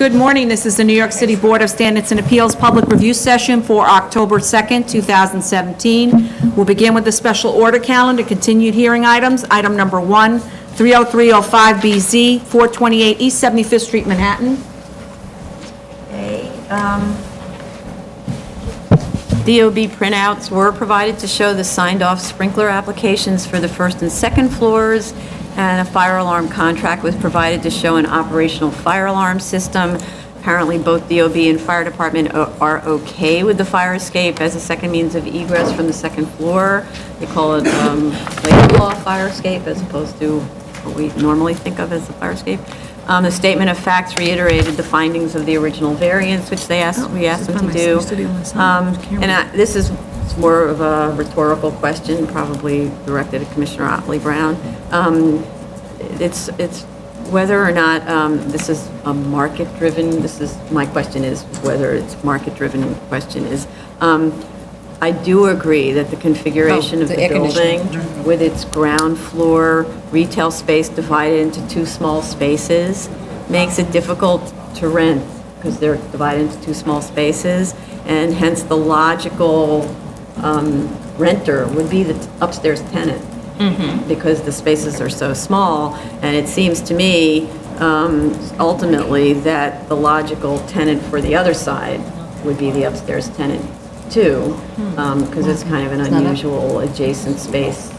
Good morning. This is the New York City Board of Standards and Appeals Public Review Session for October 2nd, 2017. We'll begin with the special order calendar, continued hearing items. Item number 1, 30305BZ, 428 East 75th Street, Manhattan. Okay, DOB printouts were provided to show the signed-off sprinkler applications for the first and second floors, and a fire alarm contract was provided to show an operational fire alarm system. Apparently, both DOB and fire department are okay with the fire escape as a second means of egress from the second floor. They call it labor law fire escape as opposed to what we normally think of as the fire escape. The statement of facts reiterated the findings of the original variance, which we asked them to do. This is more of a rhetorical question, probably directed at Commissioner Otley Brown. It's whether or not this is a market-driven. My question is whether it's market-driven. Question is, I do agree that the configuration of the building with its ground floor retail space divided into two small spaces makes it difficult to rent because they're divided into two small spaces, and hence the logical renter would be the upstairs tenant because the spaces are so small. And it seems to me ultimately that the logical tenant for the other side would be the upstairs tenant too, because it's kind of an unusual adjacent space,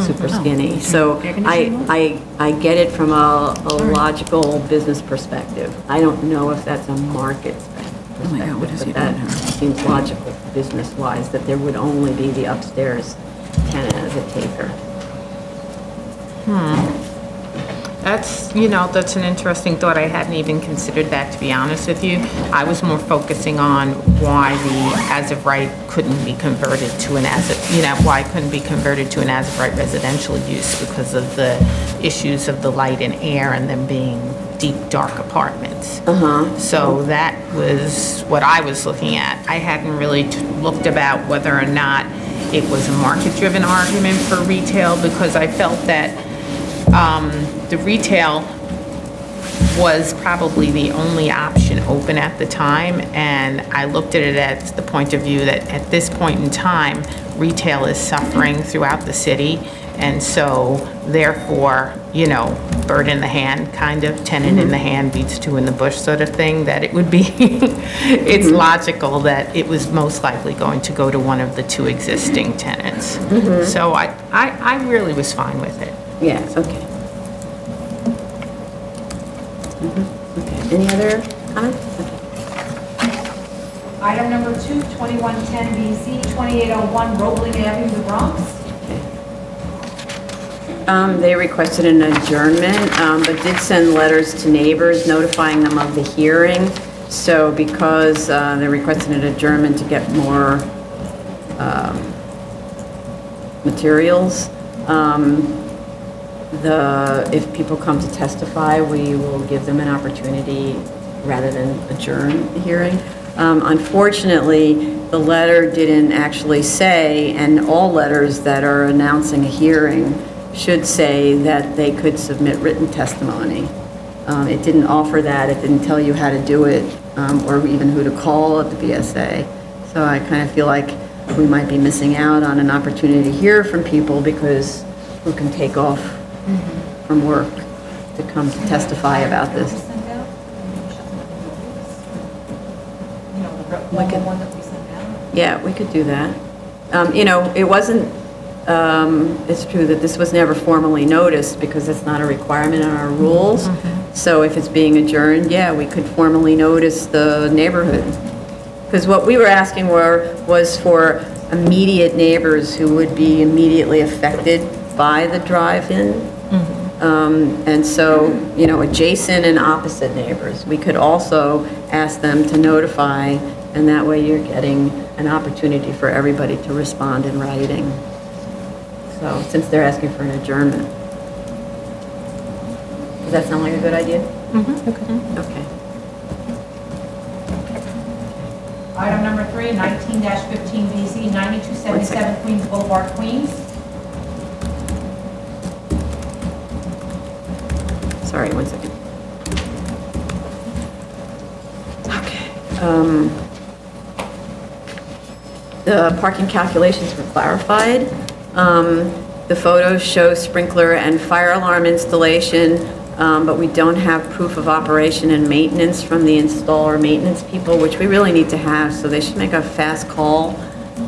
super skinny. So I get it from a logical business perspective. I don't know if that's a market perspective, but that seems logical business-wise, that there would only be the upstairs tenant as a taker. That's an interesting thought. I hadn't even considered that, to be honest with you. I was more focusing on why the as-of-right couldn't be converted to an why it couldn't be converted to an as-of-right residential use because of the issues of the light and air and them being deep, dark apartments. So that was what I was looking at. I hadn't really looked about whether or not it was a market-driven argument for retail, because I felt that the retail was probably the only option open at the time, and I looked at it as the point of view that at this point in time, retail is suffering throughout the city, and so therefore, bird in the hand, kind of, tenant in the hand beats two in the bush sort of thing, that it would be, it's logical that it was most likely going to go to one of the two existing tenants. So I really was fine with it. Yeah, okay. Okay. Any other comments? Okay. Item number 2, 2110BZ, 2801 Roebling Avenue, the Bronx. They requested an adjournment, but did send letters to neighbors notifying them of the hearing. So because they requested an adjournment to get more materials, if people come to testify, we will give them an opportunity rather than adjourn the hearing. Unfortunately, the letter didn't actually say, and all letters that are announcing a hearing should say that they could submit written testimony. It didn't offer that. It didn't tell you how to do it, or even who to call at the BSA. So I kind of feel like we might be missing out on an opportunity to hear from people because who can take off from work to come to testify about this. Yeah, we could do that. It wasn't, it's true that this was never formally noticed because it's not a requirement in our rules. So if it's being adjourned, yeah, we could formally notice the neighborhood. Because what we were asking was for immediate neighbors who would be immediately affected by the drive-in. And so, adjacent and opposite neighbors. We could also ask them to notify, and that way you're getting an opportunity for everybody to respond in writing. So, since they're asking for an adjournment. Does that sound like a good idea? Okay. Item number 3, 19-15BZ, 9277 Queens Boulevard, Queens. Sorry, one second. The parking calculations were clarified. The photos show sprinkler and fire alarm installation, but we don't have proof of operation and maintenance from the installer maintenance people, which we really need to have, so they should make a fast call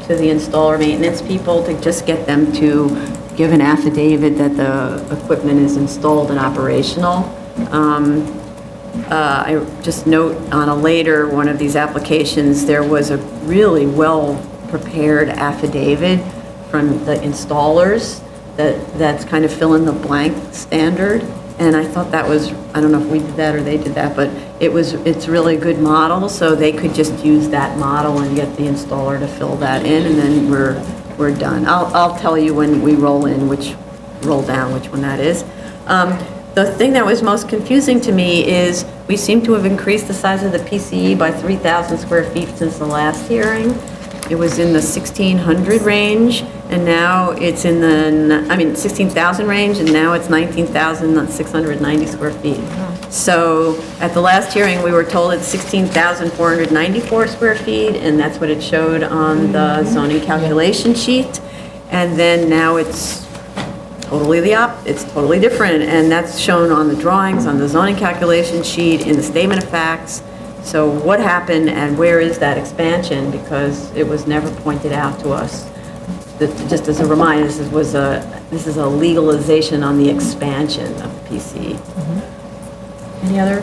to the installer maintenance people to just get them to give an affidavit that the equipment is installed and operational. I just note on a later one of these applications, there was a really well-prepared affidavit from the installers that's kind of fill in the blank standard. And I thought that was, I don't know if we did that or they did that, but it's really a good model, so they could just use that model and get the installer to fill that in, and then we're done. I'll tell you when we roll down, which one that is. The thing that was most confusing to me is we seem to have increased the size of the PCE by 3,000 square feet since the last hearing. It was in the 1,600 range, and now it's in the, 16,000 range, and now it's 19,690 square feet. So at the last hearing, we were told it's 16,494 square feet, and that's what it showed on the zoning calculation sheet. And then now it's it's totally different, and that's shown on the drawings, on the zoning calculation sheet, in the statement of facts. So what happened and where is that expansion? Because it was never pointed out to us. Just as a reminder, this is a legalization on the expansion of the PC. Any other?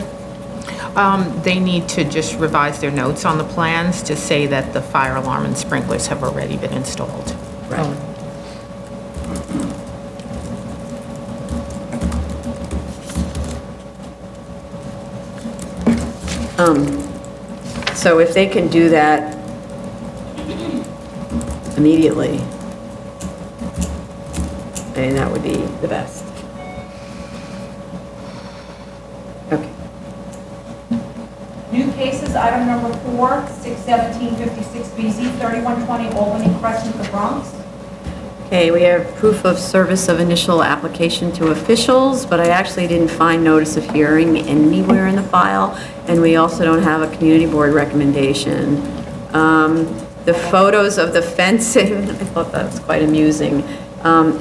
They need to just revise their notes on the plans to say that the fire alarm and sprinklers have already been installed. Right. So if they can do that immediately, then that would be the best. Okay. New cases, item number 4, 61756BZ, 3120 Albany Crescent, the Bronx. Okay, we have proof of service of initial application to officials, but I actually didn't find notice of hearing anywhere in the file, and we also don't have a community board recommendation. The photos of the fencing, I thought that was quite amusing,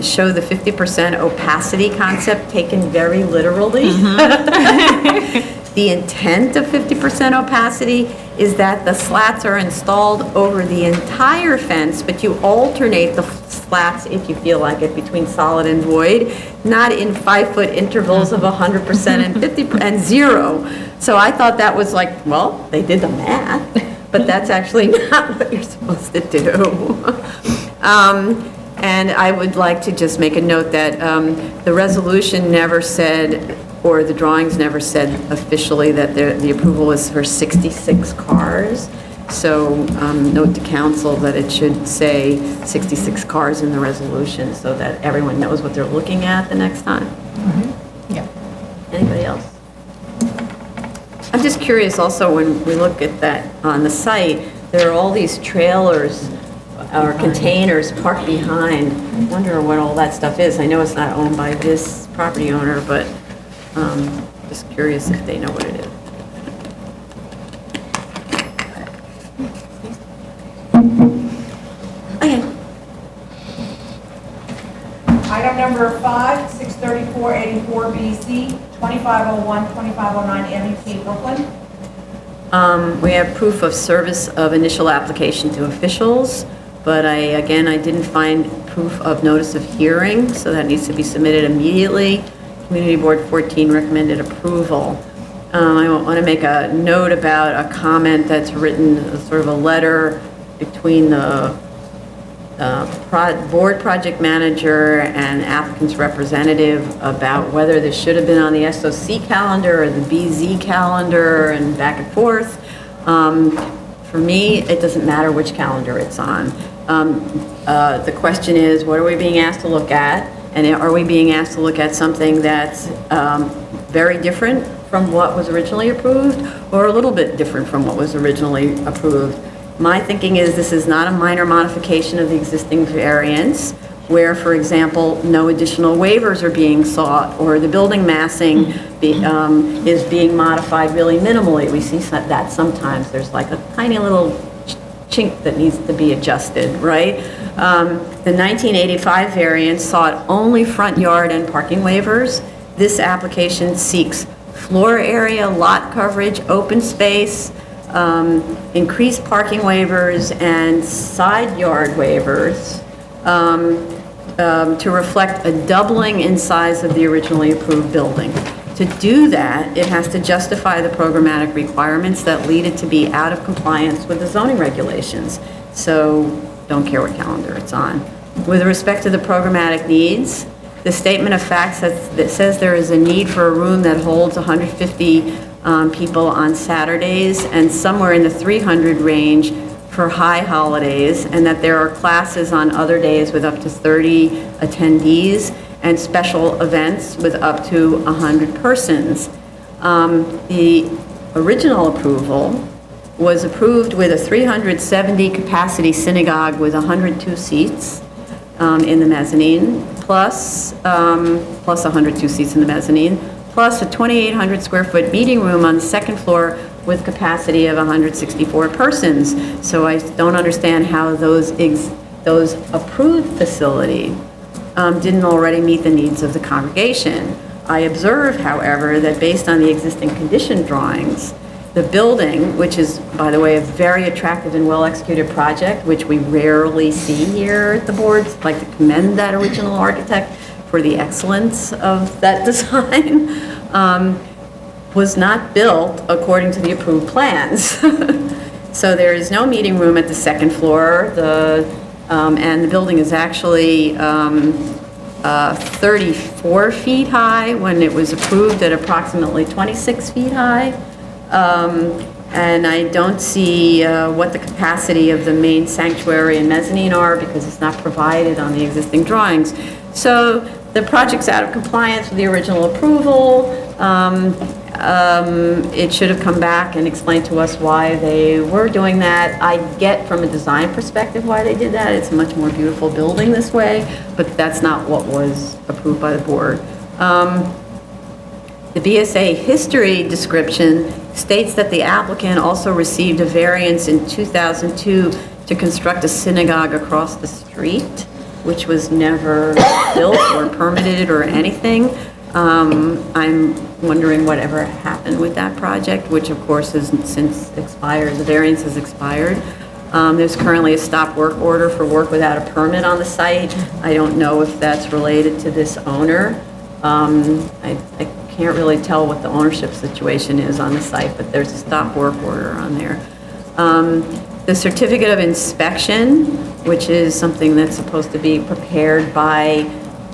show the 50% opacity concept taken very literally. The intent of 50% opacity is that the slats are installed over the entire fence, but you alternate the slats, if you feel like it, between solid and void, not in 5-foot intervals of 100% and 50% and 0. So I thought that was like, well, they did the math, but that's actually not what you're supposed to do. And I would like to just make a note that the resolution never said, or the drawings never said officially that the approval was for 66 cars. So note to council that it should say 66 cars in the resolution so that everyone knows what they're looking at the next time. Yeah. Anybody else? I'm just curious also, when we look at that on the site, there are all these trailers or containers parked behind. I wonder what all that stuff is. I know it's not owned by this property owner, but just curious if they know what it is. Okay. Item number 5, 63484BZ, 2501, 2509 MEP, Brooklyn. We have proof of service of initial application to officials, but I didn't find proof of notice of hearing, so that needs to be submitted immediately. Community Board 14 recommended approval. I want to make a note about a comment that's written, sort of a letter between the board project manager and applicant's representative about whether this should have been on the SOC calendar or the BZ calendar, and back and forth. For me, it doesn't matter which calendar it's on. The question is, what are we being asked to look at? And are we being asked to look at something that's very different from what was originally approved, or a little bit different from what was originally approved? My thinking is this is not a minor modification of the existing variance. where, for example, no additional waivers are being sought, or the building massing is being modified really minimally. We see that sometimes. There's like a tiny little chink that needs to be adjusted, right? The 1985 variance sought only front yard and parking waivers. This application seeks floor area, lot coverage, open space, increased parking waivers, and side yard waivers to reflect a doubling in size of the originally approved building. To do that, it has to justify the programmatic requirements that lead it to be out of compliance with the zoning regulations. So don't care what calendar it's on. With respect to the programmatic needs, the statement of facts that says there is a need for a room that holds 150 people on Saturdays and somewhere in the 300 range for high holidays, and that there are classes on other days with up to 30 attendees and special events with up to 100 persons. The original approval was approved with a 370 capacity synagogue with 102 seats in the mezzanine, plus 102 seats in the mezzanine, plus a 2,800 square foot meeting room on the second floor with capacity of 164 persons. So I don't understand how those approved facilities didn't already meet the needs of the congregation. I observe, however, that based on the existing condition drawings, the building, which is, by the way, a very attractive and well-executed project, which we rarely see here at the board, I'd like to commend that original architect for the excellence of that design, was not built according to the approved plans. So there is no meeting room at the second floor, and the building is actually 34 feet high when it was approved at approximately 26 feet high. And I don't see what the capacity of the main sanctuary and mezzanine are because it's not provided on the existing drawings. So the project's out of compliance with the original approval. It should have come back and explained to us why they were doing that. I get from a design perspective why they did that. It's a much more beautiful building this way, but that's not what was approved by the board. The BSA history description states that the applicant also received a variance in 2002 to construct a synagogue across the street, which was never built or permitted or anything. I'm wondering whatever happened with that project, which of course has since expired. The variance has expired. There's currently a stop work order for work without a permit on the site. I don't know if that's related to this owner. I can't really tell what the ownership situation is on the site, but there's a stop work order on there. The certificate of inspection, which is something that's supposed to be prepared by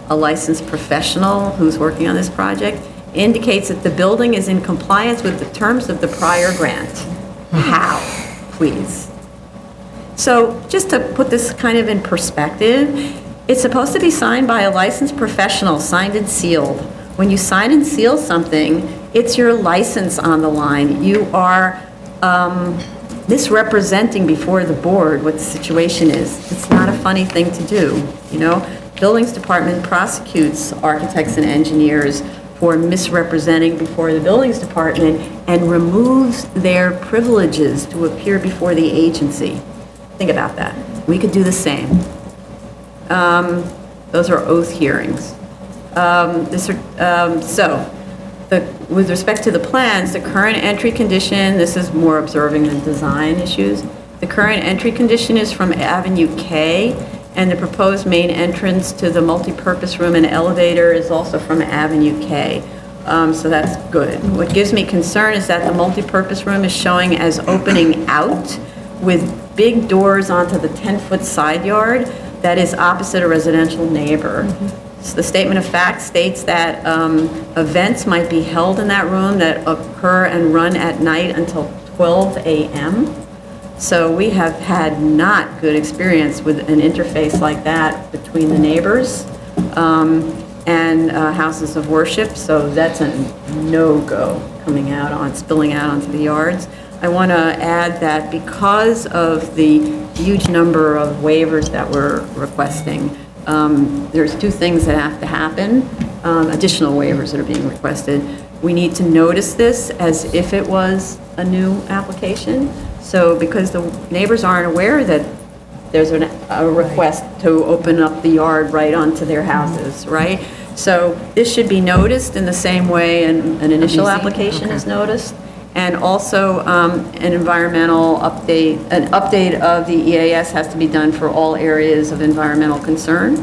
a licensed professional who's working on this project, indicates that the building is in compliance with the terms of the prior grant. How, please? So just to put this kind of in perspective, it's supposed to be signed by a licensed professional, signed and sealed. When you sign and seal something, it's your license on the line. You are misrepresenting before the board what the situation is. It's not a funny thing to do, you know? Buildings department prosecutes architects and engineers for misrepresenting before the buildings department and removes their privileges to appear before the agency. Think about that. We could do the same. Those are oath hearings. With respect to the plans, the current entry condition, this is more observing than design issues. The current entry condition is from Avenue K, and the proposed main entrance to the multipurpose room and elevator is also from Avenue K. So that's good. What gives me concern is that the multipurpose room is showing as opening out with big doors onto the 10-foot side yard that is opposite a residential neighbor. So the statement of fact states that events might be held in that room that occur and run at night until 12 a.m. So we have had not good experience with an interface like that between the neighbors and houses of worship. So that's a no-go spilling out onto the yards. I want to add that because of the huge number of waivers that we're requesting, there's two things that have to happen, additional waivers that are being requested. We need to notice this as if it was a new application. So because the neighbors aren't aware that there's a request to open up the yard right onto their houses, right? So this should be noticed in the same way an initial application is noticed. And also an environmental update, an update of the EAS has to be done for all areas of environmental concern.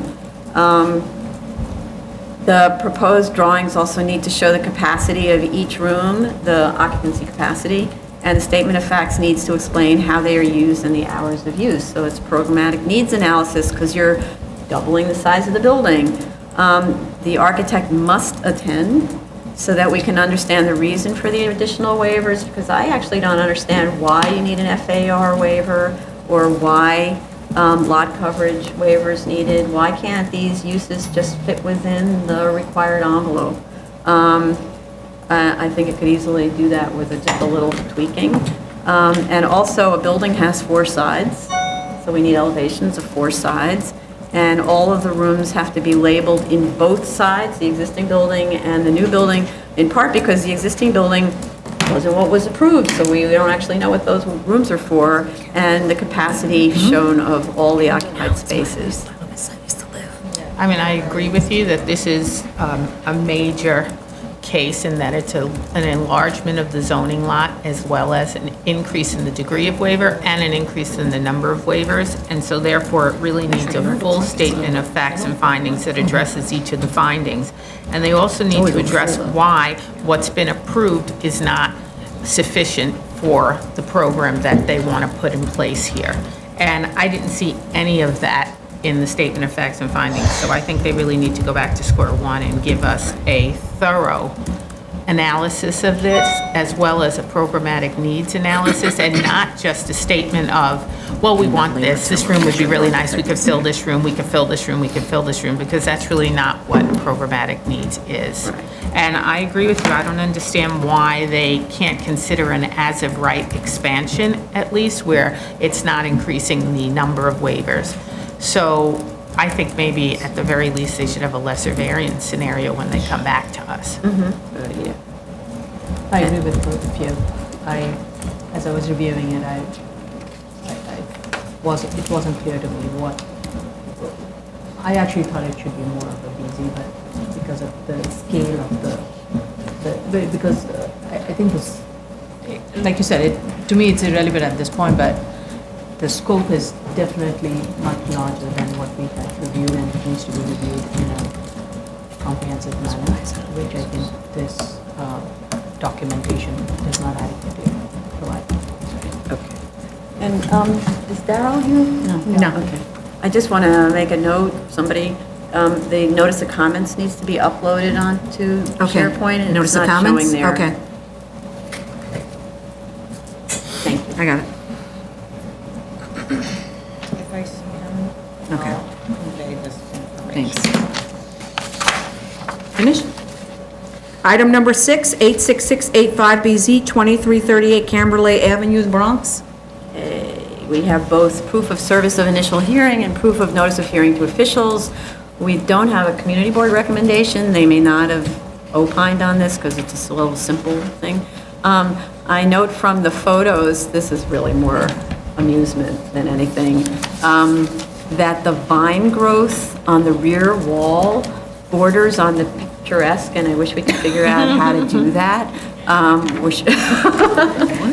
The proposed drawings also need to show the capacity of each room, the occupancy capacity, and the statement of facts needs to explain how they are used and the hours of use. So it's programmatic needs analysis because you're doubling the size of the building. The architect must attend so that we can understand the reason for the additional waivers, because I actually don't understand why you need an FAR waiver or why lot coverage waivers needed. Why can't these uses just fit within the required envelope? I think it could easily do that with just a little tweaking. And also, a building has 4 sides, so we need elevations of 4 sides. And all of the rooms have to be labeled in both sides, the existing building and the new building, in part because the existing building wasn't what was approved, so we don't actually know what those rooms are for, and the capacity shown of all the occupied spaces. I mean, I agree with you that this is a major case in that it's an enlargement of the zoning lot as well as an increase in the degree of waiver and an increase in the number of waivers. And so therefore, it really needs a full statement of facts and findings that addresses each of the findings. And they also need to address why what's been approved is not sufficient for the program that they want to put in place here. And I didn't see any of that in the statement of facts and findings. So I think they really need to go back to square one and give us a thorough analysis of this, as well as a programmatic needs analysis, and not just a statement of, well, we want this room would be really nice, we could fill this room, we could fill this room, we could fill this room, because that's really not what programmatic needs is. And I agree with you, I don't understand why they can't consider an as-of-right expansion, at least, where it's not increasing the number of waivers. So I think maybe at the very least, they should have a lesser variance scenario when they come back to us. Good idea. I agree with both of you. As I was reviewing it, it wasn't clear to me what, I actually thought it should be more of a BZ, but because of the scale of because I think this, like you said, to me it's irrelevant at this point, but the scope is definitely much larger than what we had reviewed, and it needs to be reviewed in a comprehensive manner, which I think this documentation does not adequately provide. Okay. And is Darrell here? No. Okay. I just want to make a note, somebody, the notice of comments needs to be uploaded onto Okay. SharePoint, and Notice it's of not comments? showing there. Okay, Thank you. I got it. If I see them, Okay. I'll convey this information. Thanks. Finished? Item number 6, 86685BZ, 2338 Camberley Avenue, Bronx. We have both proof of service of initial hearing and proof of notice of hearing to officials. We don't have a community board recommendation. They may not have opined on this because it's just a little simple thing. I note from the photos, this is really more amusement than anything, that the vine growth on the rear wall borders on the picturesque, and I wish we could figure out how to do that.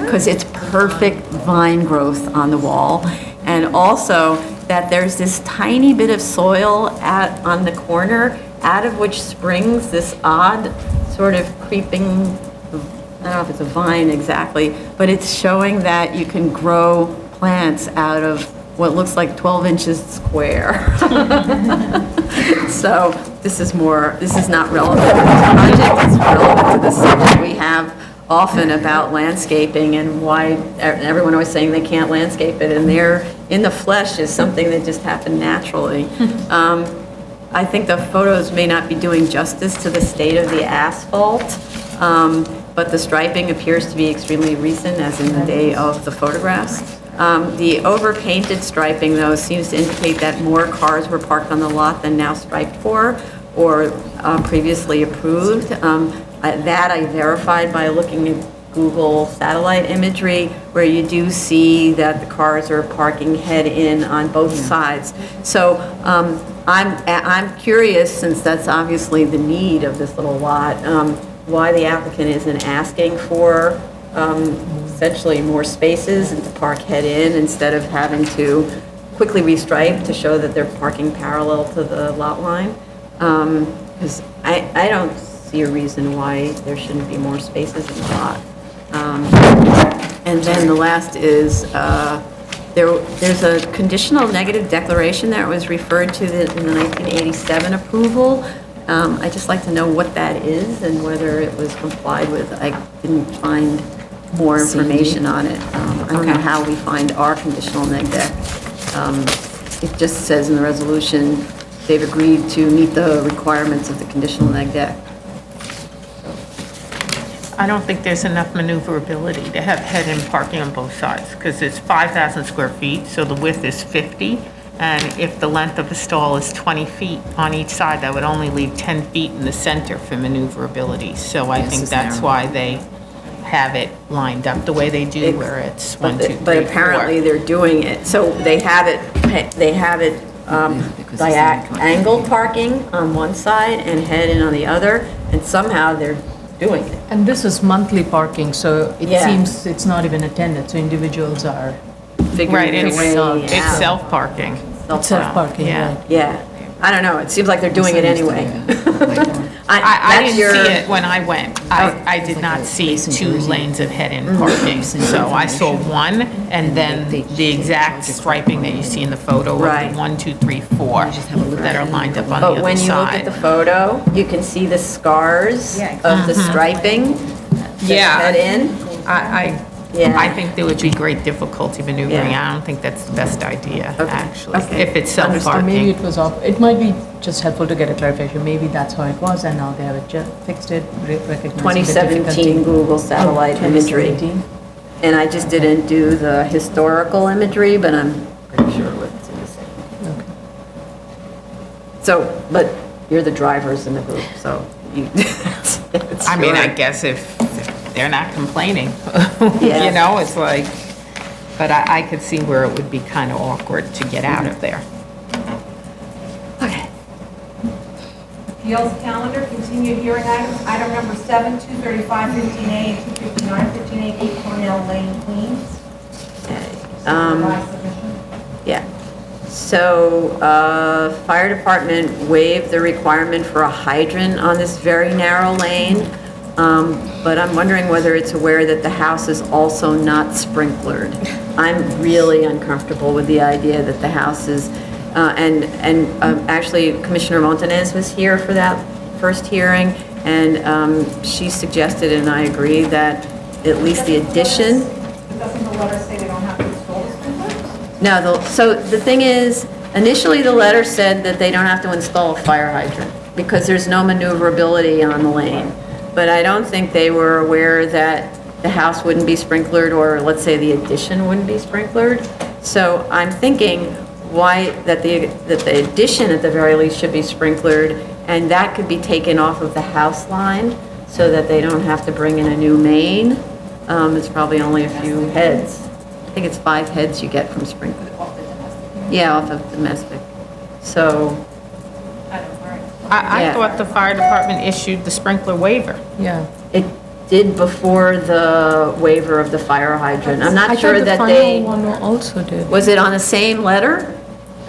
Because it's perfect vine growth on the wall. And also that there's this tiny bit of soil on the corner, out of which springs this odd sort of creeping, I don't know if it's a vine exactly, but it's showing that you can grow plants out of what looks like 12 inches square. So this is not relevant to the project, it's relevant to the subject we have often about landscaping and why everyone always saying they can't landscape it, and they're in the flesh is something that just happened naturally. I think the photos may not be doing justice to the state of the asphalt, but the striping appears to be extremely recent, as in the day of the photographs. The overpainted striping, though, seems to indicate that more cars were parked on the lot than now striped for, or previously approved. That I verified by looking at Google satellite imagery, where you do see that the cars are parking head-in on both sides. So I'm curious, since that's obviously the need of this little lot, why the applicant isn't asking for essentially more spaces and to park head-in instead of having to quickly restripe to show that they're parking parallel to the lot line. Because I don't see a reason why there shouldn't be more spaces in the lot. And then the last is, there's a conditional negative declaration that was referred to in the 1987 approval. I'd just like to know what that is and whether it was complied with. I didn't find more information on it. I don't know how we find our conditional neg deck. It just says in the resolution, they've agreed to meet the requirements of the conditional neg deck. I don't think there's enough maneuverability to have head-in parking on both sides, because it's 5,000 square feet, so the width is 50, and if the length of the stall is 20 feet on each side, that would only leave 10 feet in the center for maneuverability. So I think that's why they have it lined up the way they do, where it's 1, 2, 3, 4. But apparently they're doing it, so they have it angled parking on one side and head-in on the other, and somehow they're doing it. And this is monthly parking, so it Yeah. seems it's not even attended, so individuals are Figuring Right, their it's, way it's out. self-parking. self-parking, Yeah. right? Yeah, I don't know, it seems like they're doing it anyway. I That's didn't your- see it when I went. I did not see 2 lanes of head-in parking. So I saw one, and then the exact striping that you see in the photo of Right. the 1, 2, 3, 4 that are lined up on the But other when you look at the side. photo, you can see the scars Yeah, of the striping. Yeah. Head in. I Yeah. think there would be great difficulty maneuvering. Yeah. I don't think that's the best idea, Okay. actually, Okay. if it's So maybe self-parking. it was off, it might be just helpful to get a clarification, maybe that's how it was, and now they have it fixed it, recognizing the 2017 difficulty. Google satellite Oh, imagery. 2017. And I just didn't do the historical imagery, but I'm pretty sure it's in the same. Okay. So, but you're the drivers in the group, so you. it's I mean, I your- guess if they're not complaining, Yeah. you know, it's like, but I could see where it would be kind of awkward to get out of there. Okay. Appeals calendar, continued hearing items, item number 7, 235 15A and 259 15A, 8 Cornell Lane, Queens. Revised submission. Yeah. So, fire department waived the requirement for a hydrant on this very narrow lane, but I'm wondering whether it's aware that the house is also not sprinklered. I'm really uncomfortable with the idea that the house is, actually Commissioner Montanez was here for that first hearing, and she suggested, and I agree, that at least the addition. Doesn't the letter say they don't have to install the sprinklers? No, so the thing is, initially the letter said that they don't have to install a fire hydrant because there's no maneuverability on the lane. But I don't think they were aware that the house wouldn't be sprinklered, or let's say the addition wouldn't be sprinklered. So I'm thinking that the addition at the very least should be sprinklered, and that could be taken off of the house line so that they don't have to bring in a new main. It's probably only a few heads. I think it's 5 heads you get from sprinkler. Yeah, off of domestic. So, I Yeah. thought the fire department issued the sprinkler waiver. Yeah. it did before the waiver of the fire hydrant. I'm not sure that I thought they, the final one also did. was it on the same letter?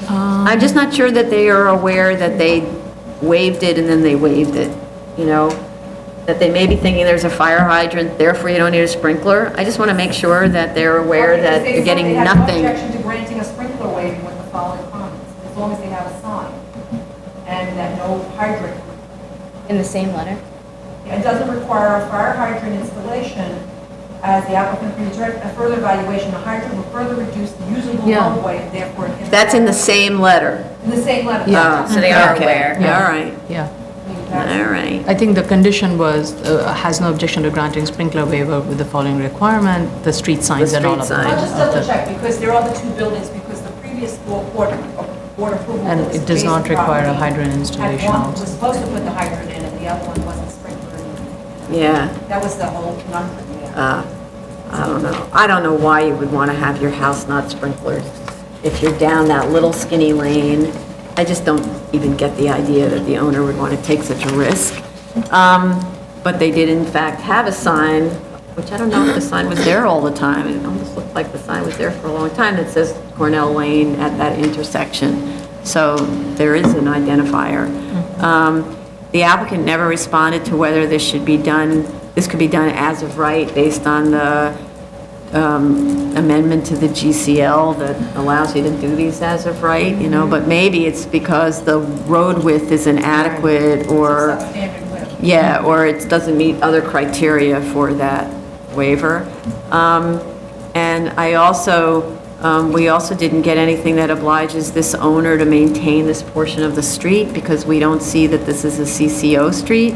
I'm just not sure that they are aware that they waived it and then they waived it, you know? That they may be thinking there's a fire hydrant, therefore you don't need a sprinkler. I just want to make sure that they're aware that you're getting nothing. They said they had no objection to granting a sprinkler waiver with the following comments, as long as they have a sign, and that no hydrant. In the same letter? It doesn't require a fire hydrant installation, as the applicant reiterated, a further evaluation, the hydrant will further reduce the usable Yeah. roadway, and therefore. That's in the same letter. In the same letter. Yeah. Oh, So they are okay. aware. All right. Yeah. All right. I think the condition was, has no objection to granting sprinkler waiver with the following requirement, the street signs and all of street that. signs. I'll just double check, because there are the two buildings, because the previous board approval. And was it does based not on require a property. hydrant Had installation one also. was supposed to put the hydrant in, and the other one wasn't sprinkler. Yeah. That was the whole conundrum, yeah. I don't know. I don't know why you would want to have your house not sprinklered if you're down that little skinny lane. I just don't even get the idea that the owner would want to take such a risk. But they did in fact have a sign, which I don't know if the sign was there all the time. It almost looked like the sign was there for a long time that says Cornell Lane at that intersection. So there is an identifier. The applicant never responded to whether this should be done, this could be done as of right based on the amendment to the GCL that allows you to do these as of right, you know, but maybe it's because the road width is inadequate or, Substandard width. yeah, or it doesn't meet other criteria for that waiver. And I also, we also didn't get anything that obliges this owner to maintain this portion of the street because we don't see that this is a CCO street.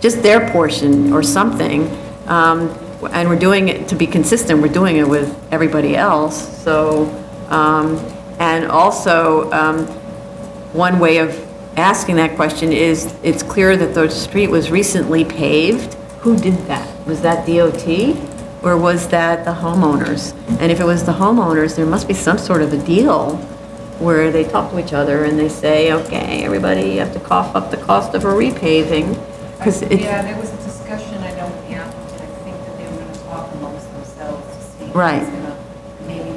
Just their portion or something. And we're doing it, to be consistent, we're doing it with everybody else. So, and also, one way of asking that question is, it's clear that the street was recently paved. Who did that? Was that DOT? Or was that the homeowners? And if it was the homeowners, there must be some sort of a deal where they talk to each other and they say, okay, everybody, you have to cough up the cost of a repaving. Because Yeah, there was a discussion, I know, with the applicant, I think that they were going to talk amongst themselves to see. if Right. it's gonna, maybe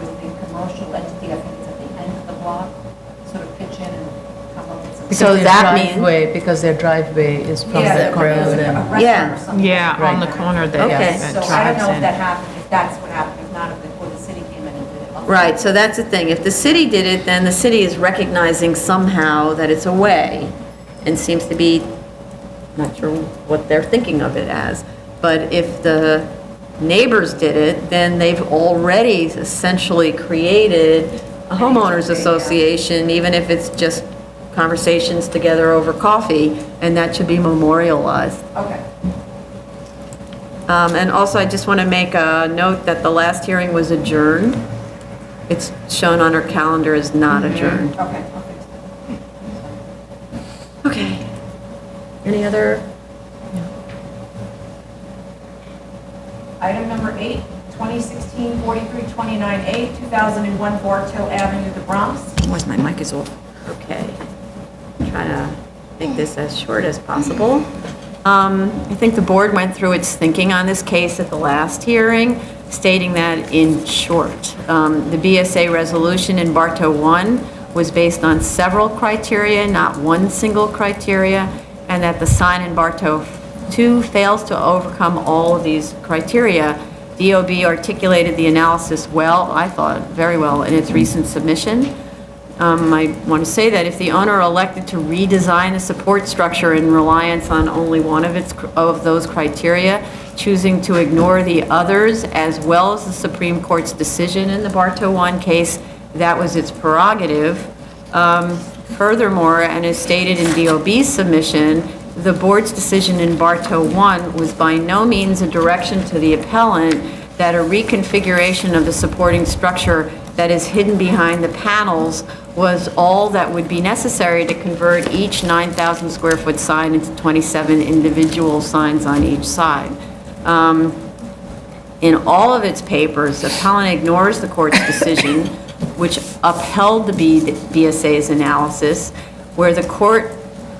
with the commercial entity, I think it's at the end of the block, sort of pitch in and come up with some. So Their that means- driveway, because their driveway is from Yeah, the there was road a and. restaurant Yeah. or something. Yeah, on the corner that Okay. that So I don't drives know if in. that happened, if that's what happened, if not, if the city came in and did it. Right, so that's the thing. If the city did it, then the city is recognizing somehow that it's a way and seems to be, not sure what they're thinking of it as. But if the neighbors did it, then they've already essentially created a homeowners association, even if it's just conversations together over coffee, and that should be memorialized. Okay. And also, I just want to make a note that the last hearing was adjourned. It's shown on our calendar as not adjourned. Okay, I'll fix that. Okay. Any other? Item number 8, 2016-4329A, 2001 Bartow Avenue, the Bronx. Where's my mic is off? Okay. Trying to make this as short as possible. I think the board went through its thinking on this case at the last hearing, stating that in short, the BSA resolution in Bartow 1 was based on several criteria, not one single criteria, and that the sign in Bartow 2 fails to overcome all of these criteria. DOB articulated the analysis well, I thought, very well, in its recent submission. I want to say that if the owner elected to redesign the support structure in reliance on only one of those criteria, choosing to ignore the others, as well as the Supreme Court's decision in the Bartow 1 case, that was its prerogative. Furthermore, and as stated in DOB's submission, the board's decision in Bartow 1 was by no means a direction to the appellant that a reconfiguration of the supporting structure that is hidden behind the panels was all that would be necessary to convert each 9,000 square foot sign into 27 individual signs on each side. In all of its papers, the appellant ignores the court's decision, which upheld the BSA's analysis, where the court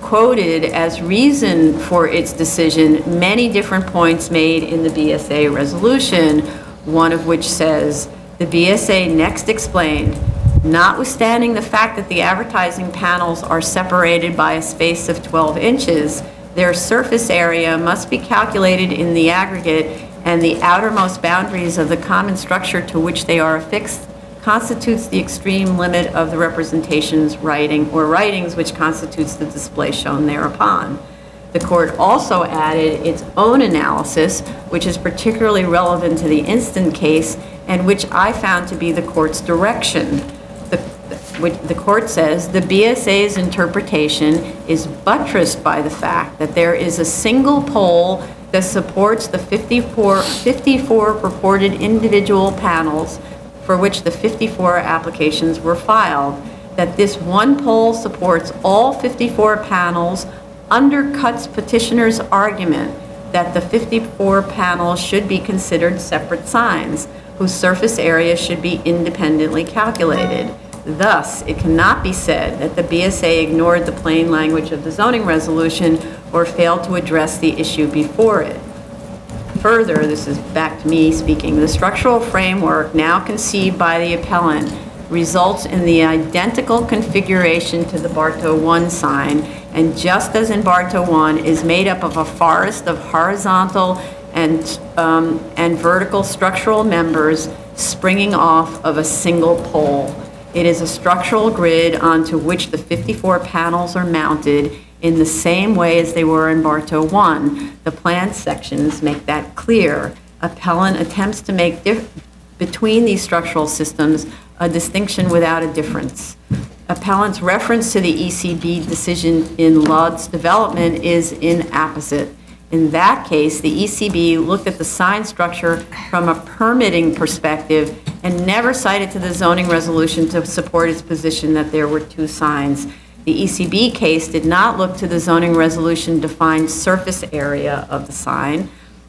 quoted as reason for its decision many different points made in the BSA resolution, one of which says, the BSA next explained, notwithstanding the fact that the advertising panels are separated by a space of 12 inches, their surface area must be calculated in the aggregate, and the outermost boundaries of the common structure to which they are affixed constitutes the extreme limit of the representation's writing or writings which constitutes the display shown thereupon. The court also added its own analysis, which is particularly relevant to the instant case and which I found to be the court's direction. The the court says, the BSA's interpretation is buttressed by the fact that there is a single pole that supports the 54 purported individual panels for which the 54 applications were filed, that this one pole supports all 54 panels undercuts petitioner's argument that the 54 panels should be considered separate signs, whose surface area should be independently calculated. Thus, it cannot be said that the BSA ignored the plain language of the zoning resolution or failed to address the issue before it. Further, this is back to me speaking, the structural framework now conceived by the appellant results in the identical configuration to the Bartow 1 sign, and just as in Bartow 1, is made up of a forest of horizontal and vertical structural members springing off of a single pole. It is a structural grid onto which the 54 panels are mounted in the same way as they were in Bartow 1. The plan sections make that clear. Appellant attempts to make between these structural systems a distinction without a difference. Appellant's reference to the ECB decision in Ludd's development is inapposite. In that case, the ECB looked at the sign structure from a permitting perspective and never cited to the zoning resolution to support its position that there were two signs. The ECB case did not look to the zoning resolution defined surface area of the sign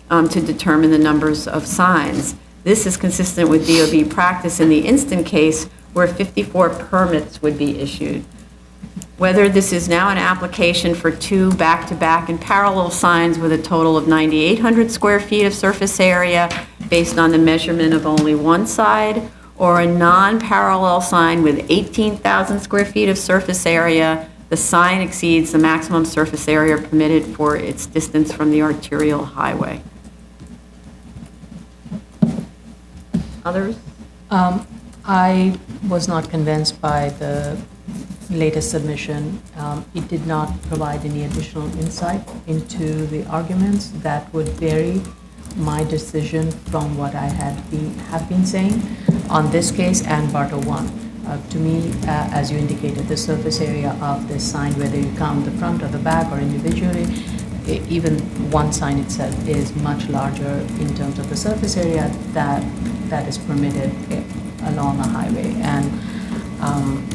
to determine the numbers of signs. This is consistent with DOB practice in the instant case where 54 permits would be issued. Whether this is now an application for two back-to-back and parallel signs with a total of 9,800 square feet of surface area based on the measurement of only one side, or a non-parallel sign with 18,000 square feet of surface area, the sign exceeds the maximum surface area permitted for its distance from the arterial highway. Others? I was not convinced by the latest submission. It did not provide any additional insight into the arguments that would vary my decision from what I have been saying on this case and Bartow 1. To me, as you indicated, the surface area of this sign, whether you count the front or the back or individually, even one sign itself is much larger in terms of the surface area that is permitted along a highway. And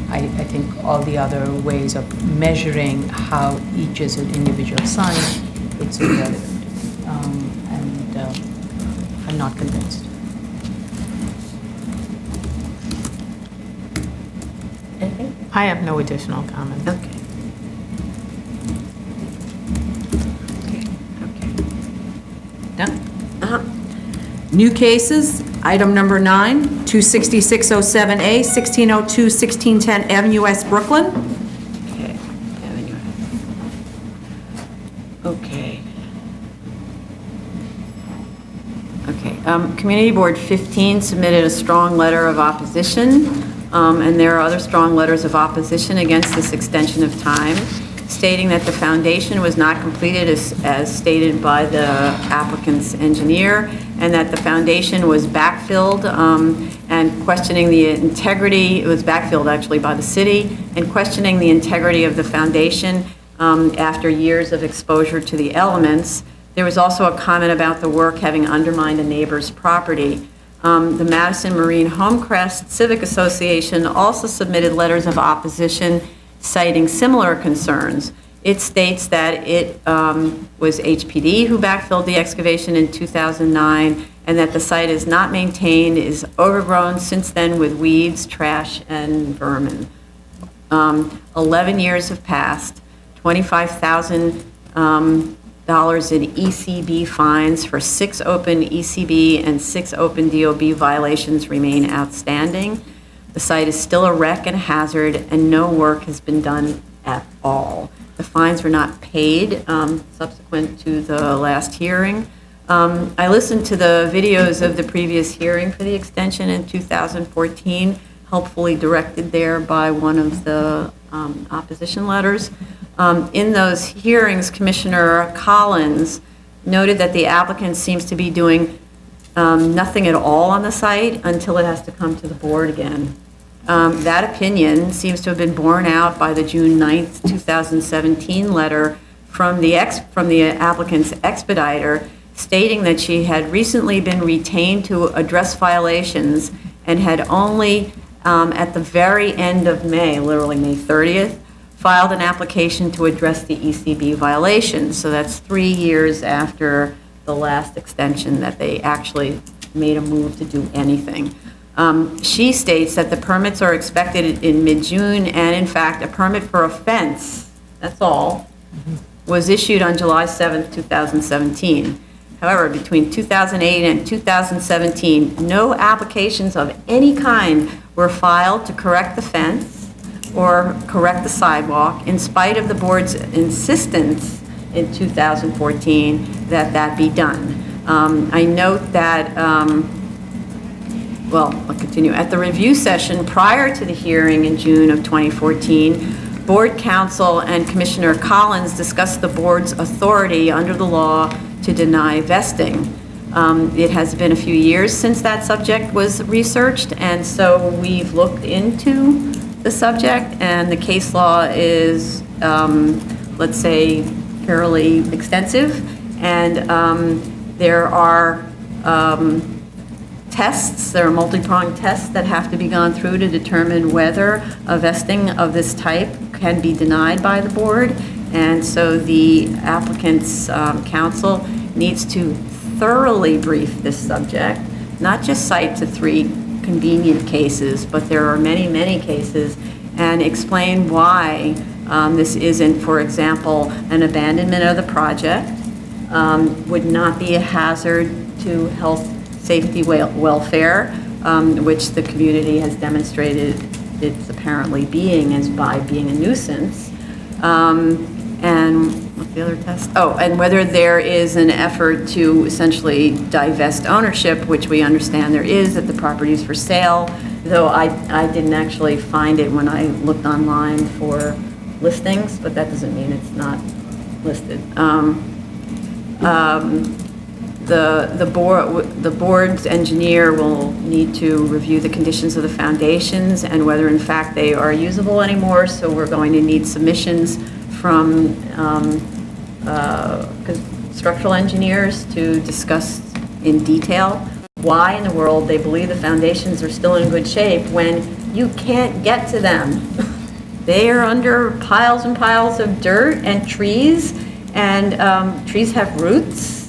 I think all the other ways of measuring how each is an individual sign, it's irrelevant. I'm not convinced. I have no additional comments. Okay. Done? New cases, item number 9, 26607A, 1602, 1610 Avenue West, Brooklyn. Okay. Okay. Community Board 15 submitted a strong letter of opposition, and there are other strong letters of opposition against this extension of time, stating that the foundation was not completed as stated by the applicant's engineer, and that the foundation was backfilled, and questioning the integrity, it was backfilled actually by the city, and questioning the integrity of the foundation after years of exposure to the elements. There was also a comment about the work having undermined a neighbor's property. The Madison Marine Homecrest Civic Association also submitted letters of opposition citing similar concerns. It states that it was HPD who backfilled the excavation in 2009, and that the site is not maintained, is overgrown since then with weeds, trash, and vermin. 11 years have passed, $25,000 in ECB fines for 6 open ECB and 6 open DOB violations remain outstanding. The site is still a wreck and a hazard, and no work has been done at all. The fines were not paid subsequent to the last hearing. I listened to the videos of the previous hearing for the extension in 2014, helpfully directed there by one of the opposition letters. In those hearings, Commissioner Collins noted that the applicant seems to be doing nothing at all on the site until it has to come to the board again. That opinion seems to have been borne out by the June 9th, 2017 letter from the applicant's expediter stating that she had recently been retained to address violations and had only, at the very end of May, literally May 30th, filed an application to address the ECB violations. So that's 3 years after the last extension that they actually made a move to do anything. She states that the permits are expected in mid-June, and in fact, a permit for a fence, that's all, was issued on July 7th, 2017. However, between 2008 and 2017, no applications of any kind were filed to correct the fence or correct the sidewalk, in spite of the board's insistence in 2014 that that be done. I note that, well, I'll continue. At the review session prior to the hearing in June of 2014, Board Counsel and Commissioner Collins discussed the board's authority under the law to deny vesting. It has been a few years since that subject was researched, and so we've looked into the subject, and the case law is, let's say, fairly extensive, and there are tests, there are multi-pronged tests that have to be gone through to determine whether a vesting of this type can be denied by the board, and so the applicant's counsel needs to thoroughly brief this subject, not just cite to 3 convenient cases, but there are many, many cases, and explain why this isn't, for example, an abandonment of the project, would not be a hazard to health, safety, welfare, which the community has demonstrated it's apparently being is by being a nuisance. And what's the other test? Oh, and whether there is an effort to essentially divest ownership, which we understand there is, that the property is for sale, though I didn't actually find it when I looked online for listings, but that doesn't mean it's not listed. The board's engineer will need to review the conditions of the foundations and whether in fact they are usable anymore, so we're going to need submissions from structural engineers to discuss in detail why in the world they believe the foundations are still in good shape when you can't get to them. They are under piles and piles of dirt and trees, and trees have roots.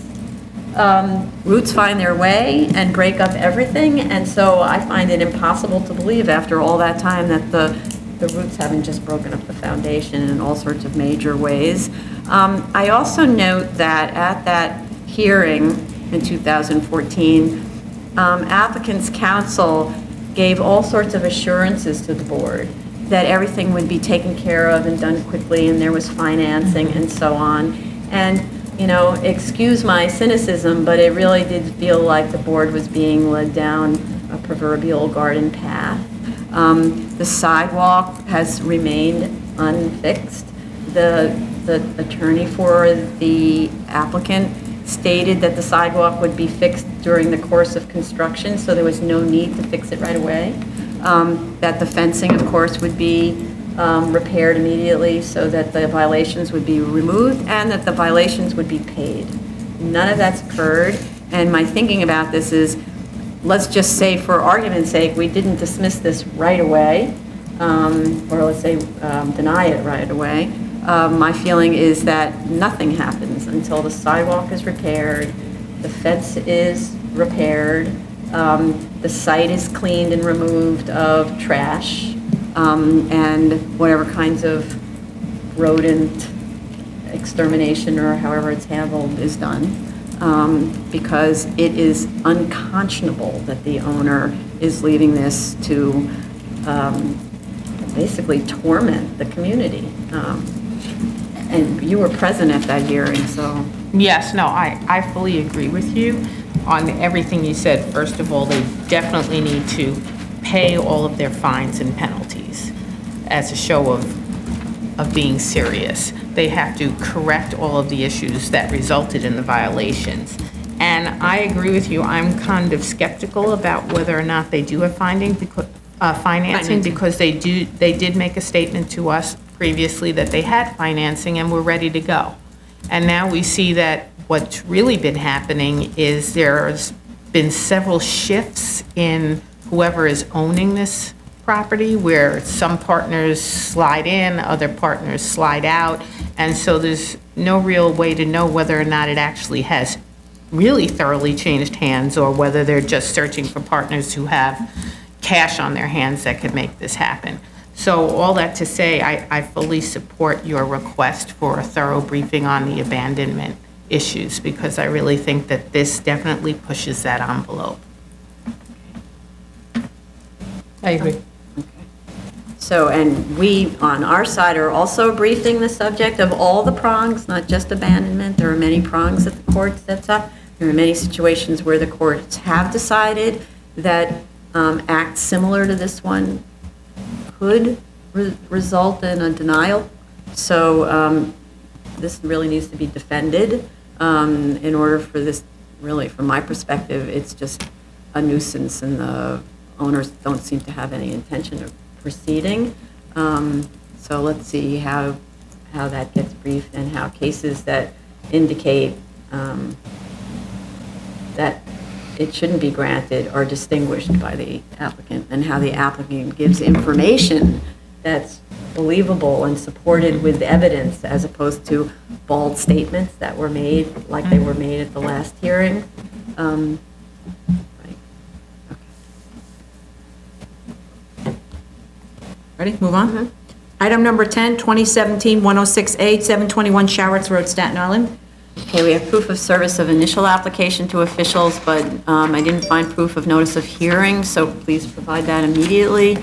Roots find their way and break up everything, and so I find it impossible to believe after all that time that the roots haven't just broken up the foundation in all sorts of major ways. I also note that at that hearing in 2014, applicant's counsel gave all sorts of assurances to the board that everything would be taken care of and done quickly, and there was financing and so on. And, you know, excuse my cynicism, but it really did feel like the board was being led down a proverbial garden path. The sidewalk has remained unfixed. The attorney for the applicant stated that the sidewalk would be fixed during the course of construction, so there was no need to fix it right away. That the fencing, of course, would be repaired immediately so that the violations would be removed and that the violations would be paid. None of that's occurred, and my thinking about this is, let's just say, for argument's sake, we didn't dismiss this right away, or let's say deny it right away. My feeling is that nothing happens until the sidewalk is repaired, the fence is repaired, the site is cleaned and removed of trash, and whatever kinds of rodent extermination or however it's handled is done. Because it is unconscionable that the owner is leaving this to basically torment the community. And you were present at that hearing, so. Yes, no, I fully agree with you on everything you said. First of all, they definitely need to pay all of their fines and penalties as a show of being serious. They have to correct all of the issues that resulted in the violations. And I agree with you, I'm kind of skeptical about whether or not they do have financing, because they did make a statement to us previously that they had financing and were ready to go. And now we see that what's really been happening is there's been several shifts in whoever is owning this property, where some partners slide in, other partners slide out, and so there's no real way to know whether or not it actually has really thoroughly changed hands, or whether they're just searching for partners who have cash on their hands that could make this happen. So all that to say, I fully support your request for a thorough briefing on the abandonment issues, because I really think that this definitely pushes that envelope. I agree. So, and we, on our side, are also briefing the subject of all the prongs, not just abandonment. There are many prongs that the court sets up. There are many situations where the courts have decided that acts similar to this one could result in a denial. So this really needs to be defended in order for this, really, from my perspective, it's just a nuisance, and the owners don't seem to have any intention of proceeding. So let's see how that gets briefed, and how cases that indicate that it shouldn't be granted are distinguished by the applicant, and how the applicant gives information that's believable and supported with evidence, as opposed to bald statements that were made, like they were made at the last hearing. Right. Okay. Ready? Move on. Item number 10, 2017-106A, 721 Sharretts Road, Staten Island. Okay, we have proof of service of initial application to officials, but I didn't find proof of notice of hearing, so please provide that immediately.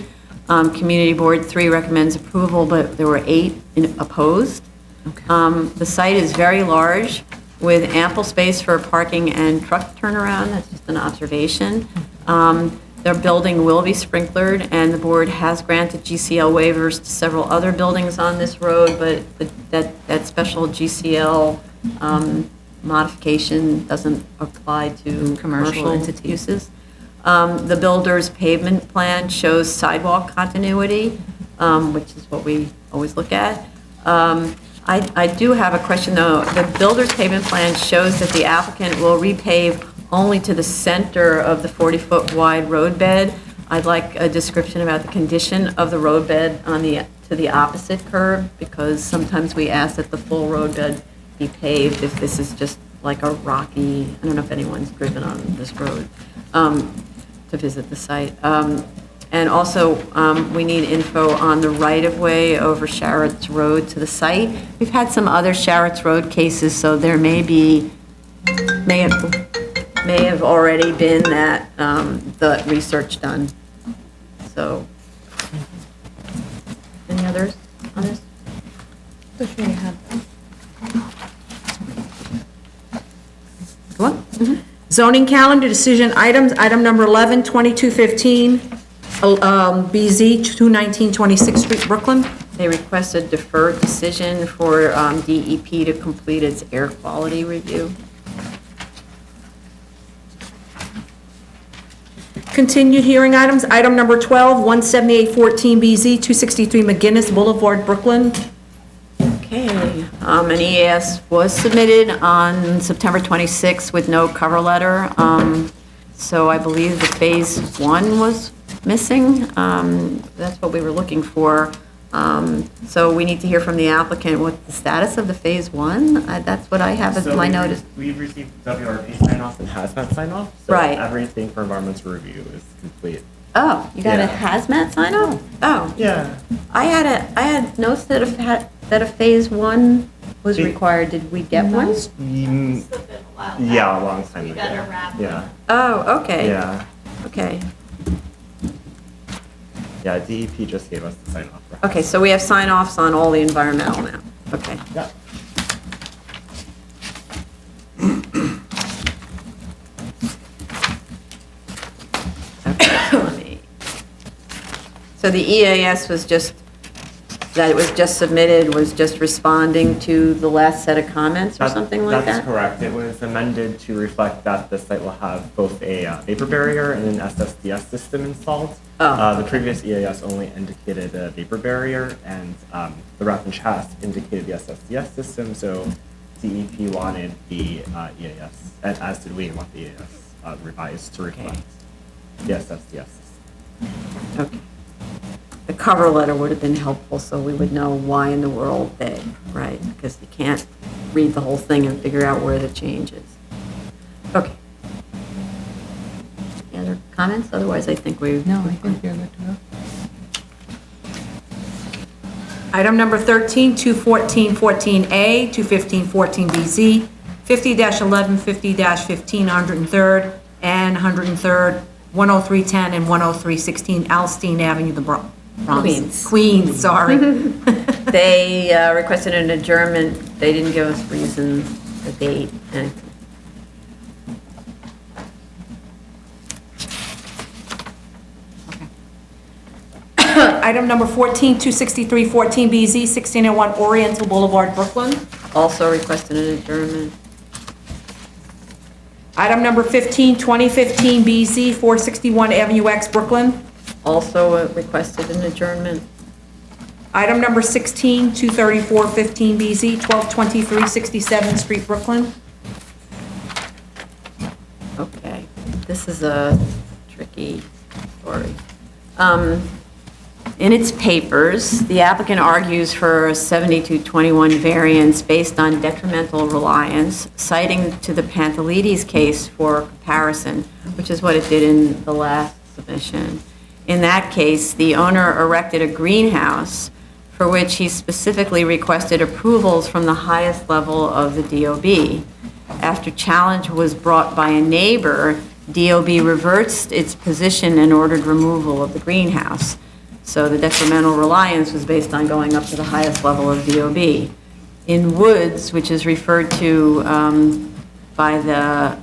Community Board 3 recommends approval, but there were 8 opposed. The site is very large, with ample space for parking and truck turnaround. That's just an observation. Their building will be sprinklered, and the board has granted GCL waivers to several other buildings on this road, but that special GCL modification doesn't apply to commercial uses. The builder's pavement plan shows sidewalk continuity, which is what we always look at. I do have a question, though. The builder's pavement plan shows that the applicant will repave only to the center of the 40-foot wide roadbed. I'd like a description about the condition of the roadbed to the opposite curb, because sometimes we ask that the full roadbed be paved if this is just like a rocky, I don't know if anyone's driven on this road, to visit the site. And also, we need info on the right-of-way over Sharretts Road to the site. We've had some other Sharretts Road cases, so there may have already been that, the research done. So, any others on this? Go on. Zoning calendar decision items, item number 11, 2215, BZ, 219 26th Street, Brooklyn. They requested deferred decision for DEP to complete its air quality review. Continued hearing items, item number 12, 17814 BZ, 263 McGinnis Boulevard, Brooklyn. Okay, an EAS was submitted on September 26th with no cover letter. So I believe the phase 1 was missing. That's what we were looking for. So we need to hear from the applicant what the status of the phase 1. That's what I have as my notice. We've received WRP sign-off and hazmat sign-off. So Right. everything for environmental review is complete. Oh, you got a Yeah. hazmat sign off? Oh, Yeah. I had notes that a phase 1 was It- required. Did we get one? Yeah, a long time ago. Yeah. Oh, okay. Yeah. Okay. Yeah, DEP just gave us the sign-off. Okay, so we have sign-offs on all the environmental now. Okay. Yeah. Okay, let me- So the EAS was just that it was just submitted was just responding to the last set of comments or something like That's that? correct. It was amended to reflect that the site will have both a vapor barrier and an SSDS system installed. Oh, The previous EAS only indicated a vapor barrier, and the reference chast indicated the SSDS system, so DEP wanted the EAS, and as did we want the EAS revised to reflect the SSDS system. Okay. The cover letter would have been helpful, so we would know why in the world they, right? Because you can't read the whole thing and figure out where the change is. Okay. Any other comments? Otherwise, I think we. No, I think you're good to go. Item number 13, 214-14A, 215-14BZ, 50-11, 50-15, 103rd, and 103rd, 10310, and 10316 Alstine Avenue, the Bronx. Queens, sorry. They requested an adjournment. They didn't give us reasons, the date, anything. Item number 14, 263-14BZ, 1601 Oriental Boulevard, Brooklyn. Also requested an adjournment. Item number 15, 2015BZ, 461 Avenue X, Brooklyn. Also requested an adjournment. Item number 16, 234-15BZ, 1223 67th Street, Brooklyn. Okay, this is a tricky story. In its papers, the applicant argues for a 7221 variance based on detrimental reliance, citing to the Pantelides case for comparison, which is what it did in the last submission. In that case, the owner erected a greenhouse for which he specifically requested approvals from the highest level of the DOB. After challenge was brought by a neighbor, DOB reversed its position and ordered removal of the greenhouse. So the detrimental reliance was based on going up to the highest level of DOB. In Woods, which is referred to by the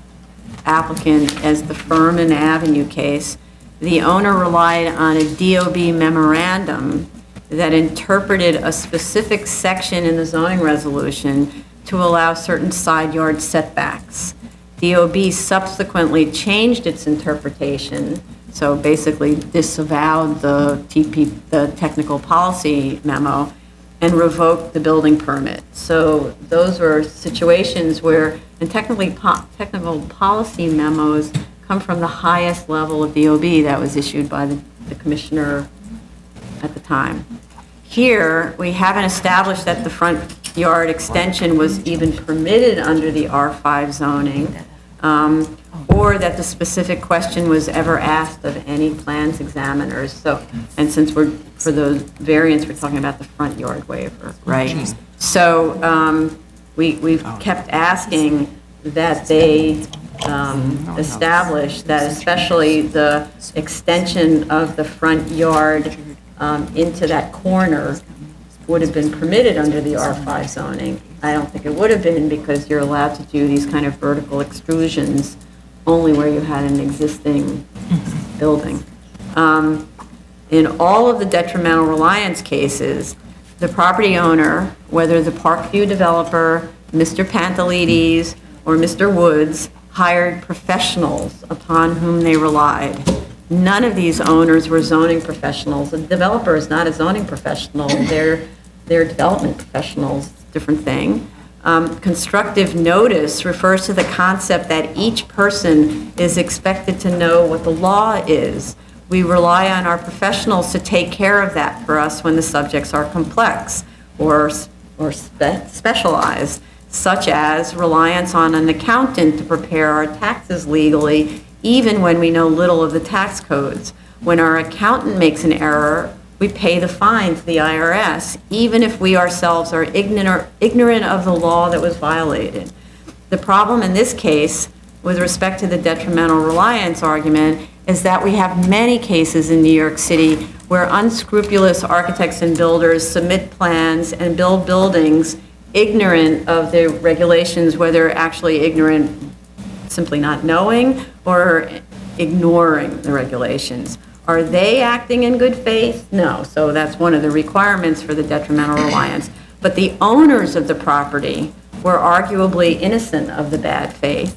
applicant as the Furman Avenue case, the owner relied on a DOB memorandum that interpreted a specific section in the zoning resolution to allow certain side yard setbacks. DOB subsequently changed its interpretation, so basically disavowed the technical policy memo, and revoked the building permit. So those were situations where, and technical policy memos come from the highest level of DOB that was issued by the commissioner at the time. Here, we haven't established that the front yard extension was even permitted under the R5 zoning, or that the specific question was ever asked of any plans examiners. So, and since for the variance, we're talking about the front yard waiver, right? So we've kept asking that they establish that especially the extension of the front yard into that corner would have been permitted under the R5 zoning. I don't think it would have been, because you're allowed to do these kind of vertical extrusions only where you had an existing building. In all of the detrimental reliance cases, the property owner, whether the Parkview developer, Mr. Pantelides, or Mr. Woods, hired professionals upon whom they relied. None of these owners were zoning professionals. A developer is not a zoning professional. They're development professionals, different thing. Constructive notice refers to the concept that each person is expected to know what the law is. We rely on our professionals to take care of that for us when the subjects are complex or specialized, such as reliance on an accountant to prepare our taxes legally, even when we know little of the tax codes. When our accountant makes an error, we pay the fine to the IRS, even if we ourselves are ignorant of the law that was violated. The problem in this case, with respect to the detrimental reliance argument, is that we have many cases in New York City where unscrupulous architects and builders submit plans and build buildings ignorant of the regulations, whether actually ignorant, simply not knowing, or ignoring the regulations. Are they acting in good faith? No. So that's one of the requirements for the detrimental reliance. But the owners of the property were arguably innocent of the bad faith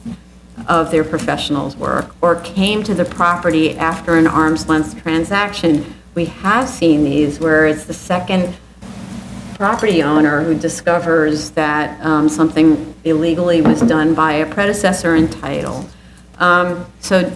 of their professionals' work, or came to the property after an arm's length transaction. We have seen these where it's the second property owner who discovers that something illegally was done by a predecessor in title. So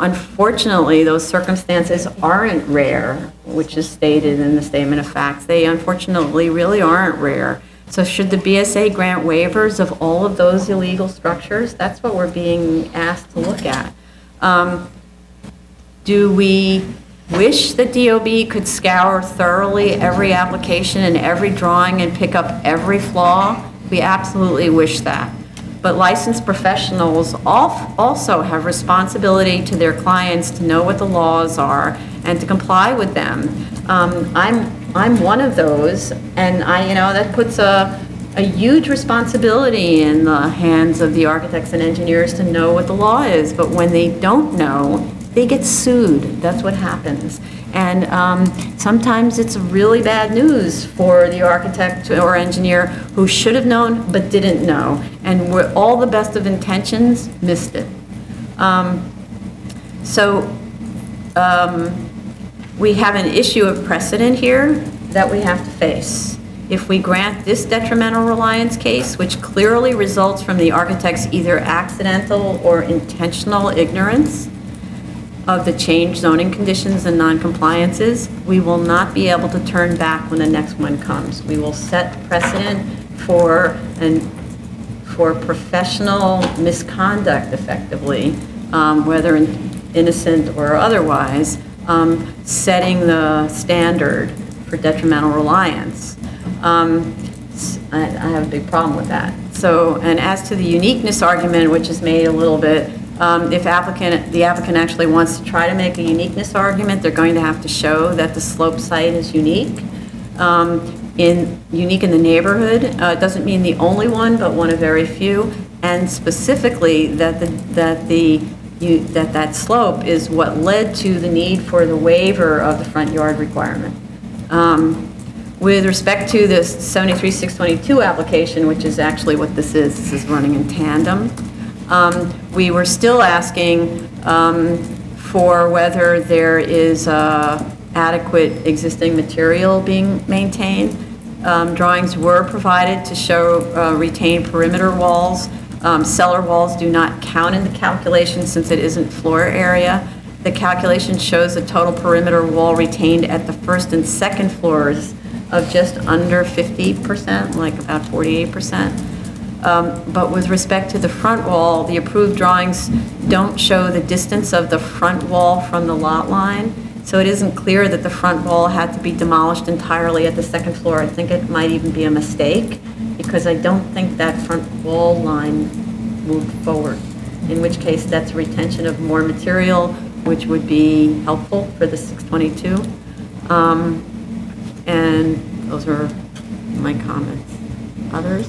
unfortunately, those circumstances aren't rare, which is stated in the statement of facts. They unfortunately really aren't rare. So should the BSA grant waivers of all of those illegal structures? That's what we're being asked to look at. Do we wish that DOB could scour thoroughly every application and every drawing and pick up every flaw? We absolutely wish that. But licensed professionals also have responsibility to their clients to know what the laws are and to comply with them. I'm one of those, and that puts a huge responsibility in the hands of the architects and engineers to know what the law is. But when they don't know, they get sued. That's what happens. And sometimes it's really bad news for the architect or engineer who should have known but didn't know. And with all the best of intentions, missed it. We have an issue of precedent here that we have to face. If we grant this detrimental reliance case, which clearly results from the architect's either accidental or intentional ignorance of the changed zoning conditions and noncompliances, we will not be able to turn back when the next one comes. We will set precedent for professional misconduct effectively, whether innocent or otherwise, setting the standard for detrimental reliance. I have a big problem with that. So, and as to the uniqueness argument, which is made a little bit, if the applicant actually wants to try to make a uniqueness argument, they're going to have to show that the slope site is unique. Unique in the neighborhood. It doesn't mean the only one, but one of very few, and specifically that that slope is what led to the need for the waiver of the front yard requirement. With respect to this 73-622 application, which is actually what this is running in tandem, we were still asking for whether there is adequate existing material being maintained. Drawings were provided to show retained perimeter walls. Cellar walls do not count in the calculation since it isn't floor area. The calculation shows a total perimeter wall retained at the first and second floors of just under 50%, like about 48%. But with respect to the front wall, the approved drawings don't show the distance of the front wall from the lot line. So it isn't clear that the front wall had to be demolished entirely at the second floor. I think it might even be a mistake because I don't think that front wall line moved forward, in which case that's retention of more material, which would be helpful for the 622. And those are my comments. Others?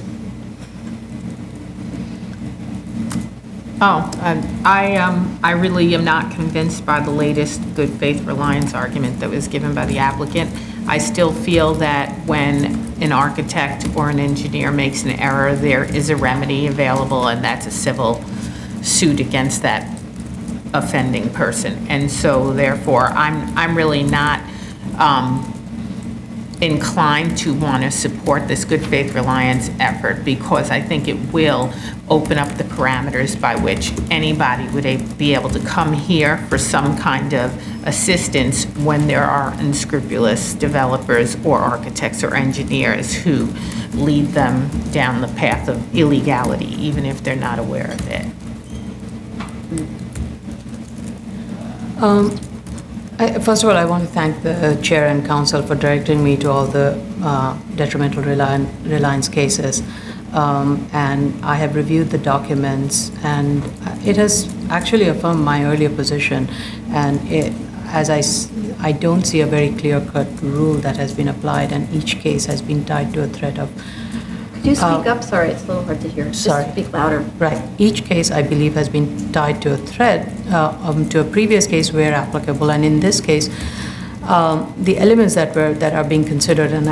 I really am not convinced by the latest good faith reliance argument that was given by the applicant. I still feel that when an architect or an engineer makes an error, there is a remedy available, and that's a civil suit against that offending person. And so therefore, I'm really not inclined to want to support this good faith reliance effort because I think it will open up the parameters by which anybody would be able to come here for some kind of assistance when there are unscrupulous developers or architects or engineers who lead them down the path of illegality, even if they're not aware of it. First of all, I want to thank the chair and council for directing me to all the detrimental reliance cases. And I have reviewed the documents, and it has actually affirmed my earlier position. And I don't see a very clear-cut rule that has been applied, and each case has been tied to a threat of Could you speak up? Sorry, it's a little hard to hear. Sorry. Just speak louder. Right. Each case, I believe, has been tied to a thread, to a previous case where applicable. And in this case, the elements that are being considered and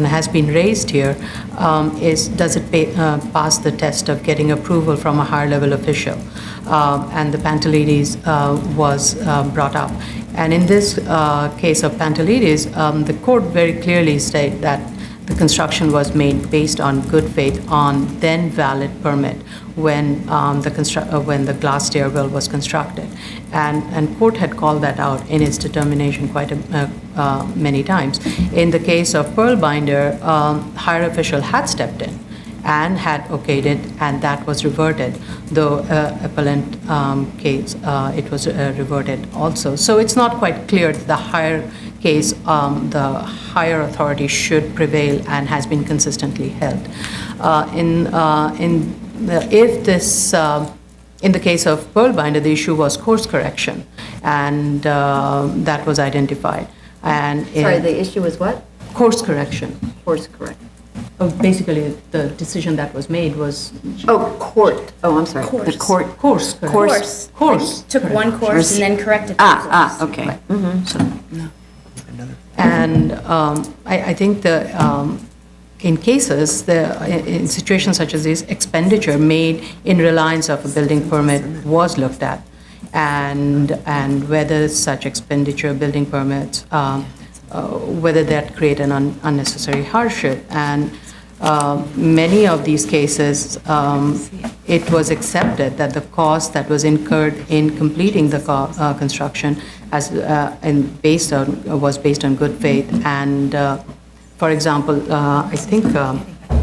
has been raised here is, does it pass the test of getting approval from a higher level official? And the Pantelides was brought up. And in this case of Pantelides, the court very clearly stated that the construction was made based on good faith on then valid permit when the glass stairwell was constructed, and court had called that out in its determination quite many times. In the case of Pearl Binder, higher official had stepped in and had okayed it, and that was reverted. Though appellant case, it was reverted also. So it's not quite clear that the higher case, the higher authority should prevail and has been consistently held. In the case of Pearl Binder, the issue was course correction, and that was identified. And Sorry, the issue was what? course correction. Course correct. Basically, the decision that was made was Oh, court. Oh, I'm sorry. The Course. court. course correction. Course. Took correct. one course and then corrected the course. Okay. And I think in cases, in situations such as this, expenditure made in reliance of a building permit was looked at, and whether such expenditure, building permits, whether that create an unnecessary hardship. And many of these cases, it was accepted that the cost that was incurred in completing the construction was based on good faith. And for example, I think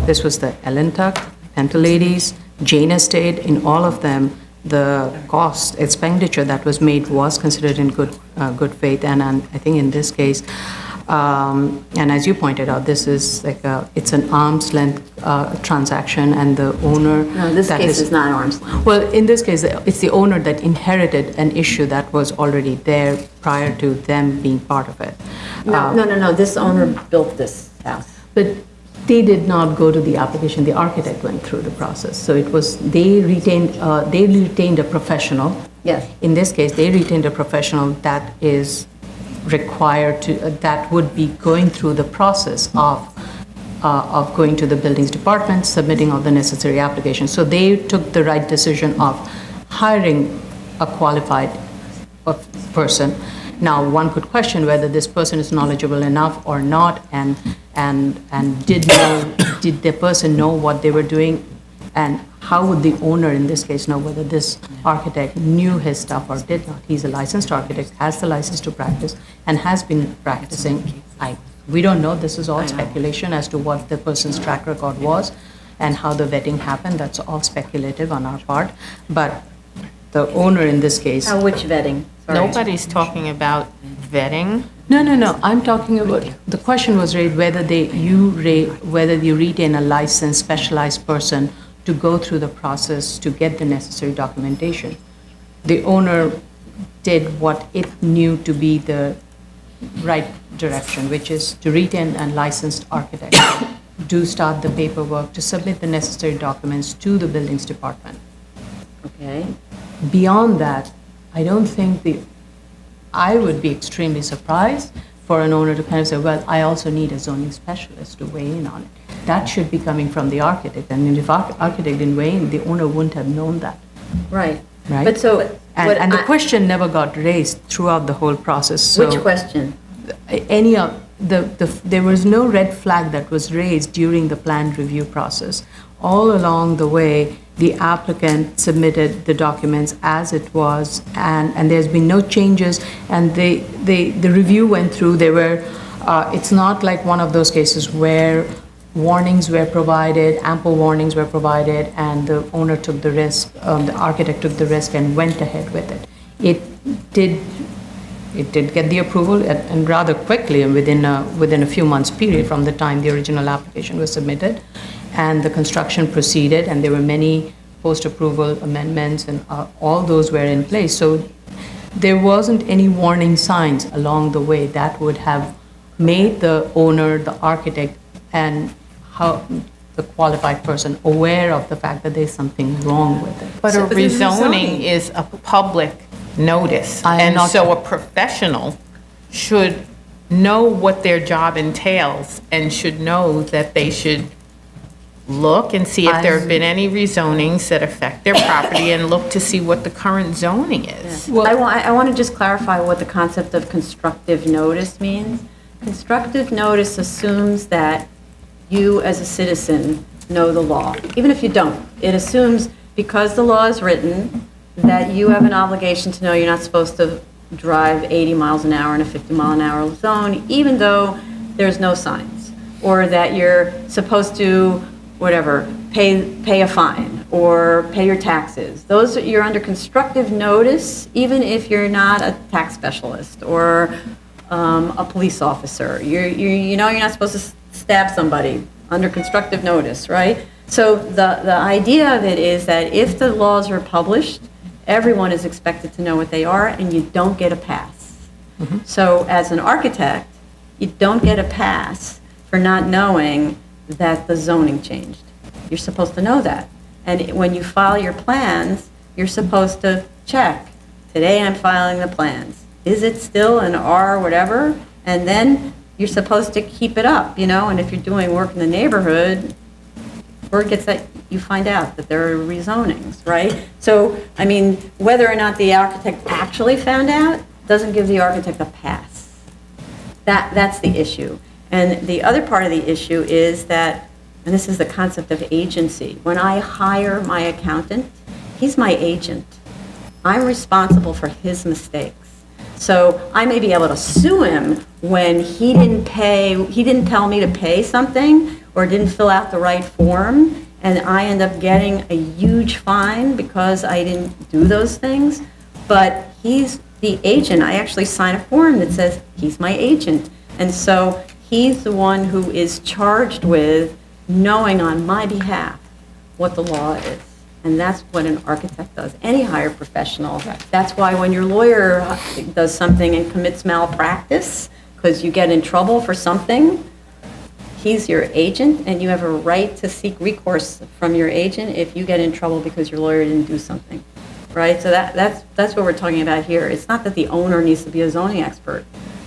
this was the Ellentuck, Pantelides, Jane Estate. In all of them, the cost expenditure that was made was considered in good faith. And I think in this case, and as you pointed out, this is like it's an arm's length transaction, and the owner. No, this case is not arm's length. Well, in this case, it's the owner that inherited an issue that was already there prior to them being part of it. No. This owner built this house. But they did not go to the application. The architect went through the process. So it was, they retained a professional. Yes. In this case, they retained a professional that is required to, that would be going through the process of going to the buildings department, submitting all the necessary applications. So they took the right decision of hiring a qualified person. Now, one could question whether this person is knowledgeable enough or not, and did the person know what they were doing, and how would the owner in this case know whether this architect knew his stuff or did not? He's a licensed architect, has the license to practice, and has been practicing. We don't know. This is all speculation as to what the person's track record was and how the vetting happened. That's all speculative on our part. But the owner in this case. Which vetting? Sorry. Nobody's talking about vetting. No. I'm talking about, the question was raised whether you retain a licensed, specialized person to go through the process to get the necessary documentation. The owner did what it knew to be the right direction, which is to retain a licensed architect, to start the paperwork, to submit the necessary documents to the buildings department. Okay. Beyond that, I don't think I would be extremely surprised for an owner to kind of say, well, I also need a zoning specialist to weigh in on it. That should be coming from the architect. And if architect didn't weigh in, the owner wouldn't have known that. Right. Right. But so. And the question never got raised throughout the whole process. So Which question? There was no red flag that was raised during the planned review process. All along the way, the applicant submitted the documents as it was, and there's been no changes. And the review went through. It's not like one of those cases where warnings were provided, ample warnings were provided, and the owner took the risk, the architect took the risk and went ahead with it. It did get the approval, and rather quickly, and within a few months period from the time the original application was submitted, and the construction proceeded, and there were many post-approval amendments, and all those were in place. So there wasn't any warning signs along the way that would have made the owner, the architect, and the qualified person aware of the fact that there's something wrong with it. But a But there's rezoning rezoning. is a public notice. I am And not- so a professional should know what their job entails and should know that they should look and see if there have been any rezonings that affect their property and look to see what the current zoning is. I want to just clarify what the concept of constructive notice means. Constructive notice assumes that you, as a citizen, know the law, even if you don't. It assumes, because the law is written, that you have an obligation to know you're not supposed to drive 80 miles an hour in a 50-mile-an-hour zone, even though there's no signs, or that you're supposed to, whatever, pay a fine, or pay your taxes. You're under constructive notice, even if you're not a tax specialist or a police officer. You know you're not supposed to stab somebody under constructive notice, right? So the idea of it is that if the laws are published, everyone is expected to know what they are, and you don't get a pass. So as an architect, you don't get a pass for not knowing that the zoning changed. You're supposed to know that. And when you file your plans, you're supposed to check, today I'm filing the plans. Is it still an R whatever? And then you're supposed to keep it up, and if you're doing work in the neighborhood, word gets that you find out that there are rezonings, right? So, I mean, whether or not the architect actually found out doesn't give the architect a pass. That's the issue. And the other part of the issue is that, and this is the concept of agency. When I hire my accountant, he's my agent. I'm responsible for his mistakes. So I may be able to sue him when he didn't tell me to pay something or didn't fill out the right form, and I end up getting a huge fine because I didn't do those things. But he's the agent. I actually sign a form that says he's my agent. And so he's the one who is charged with knowing on my behalf what the law is. And that's what an architect does, any hired professional. That's why when your lawyer does something and commits malpractice, because you get in trouble for something, he's your agent, and you have a right to seek recourse from your agent if you get in trouble because your lawyer didn't do something, right? So that's what we're talking about here. It's not that the owner needs to be a zoning expert.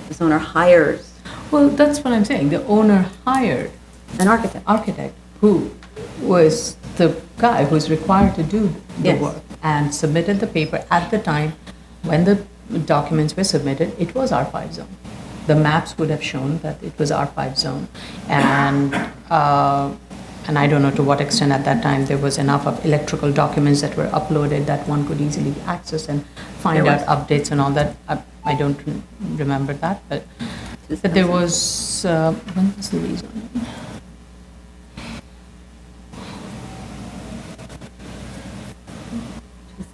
The owner hires Well, that's what I'm saying. The owner hired an architect. architect who was the guy who's required to do the Yes. work and submitted the paper at the time when the documents were submitted. It was R5 zone. The maps would have shown that it was R5 zone, and I don't know to what extent at that time there was enough of electrical documents that were uploaded that one could easily access and find There out updates and all that. I don't remember that, but there was when was the rezoning?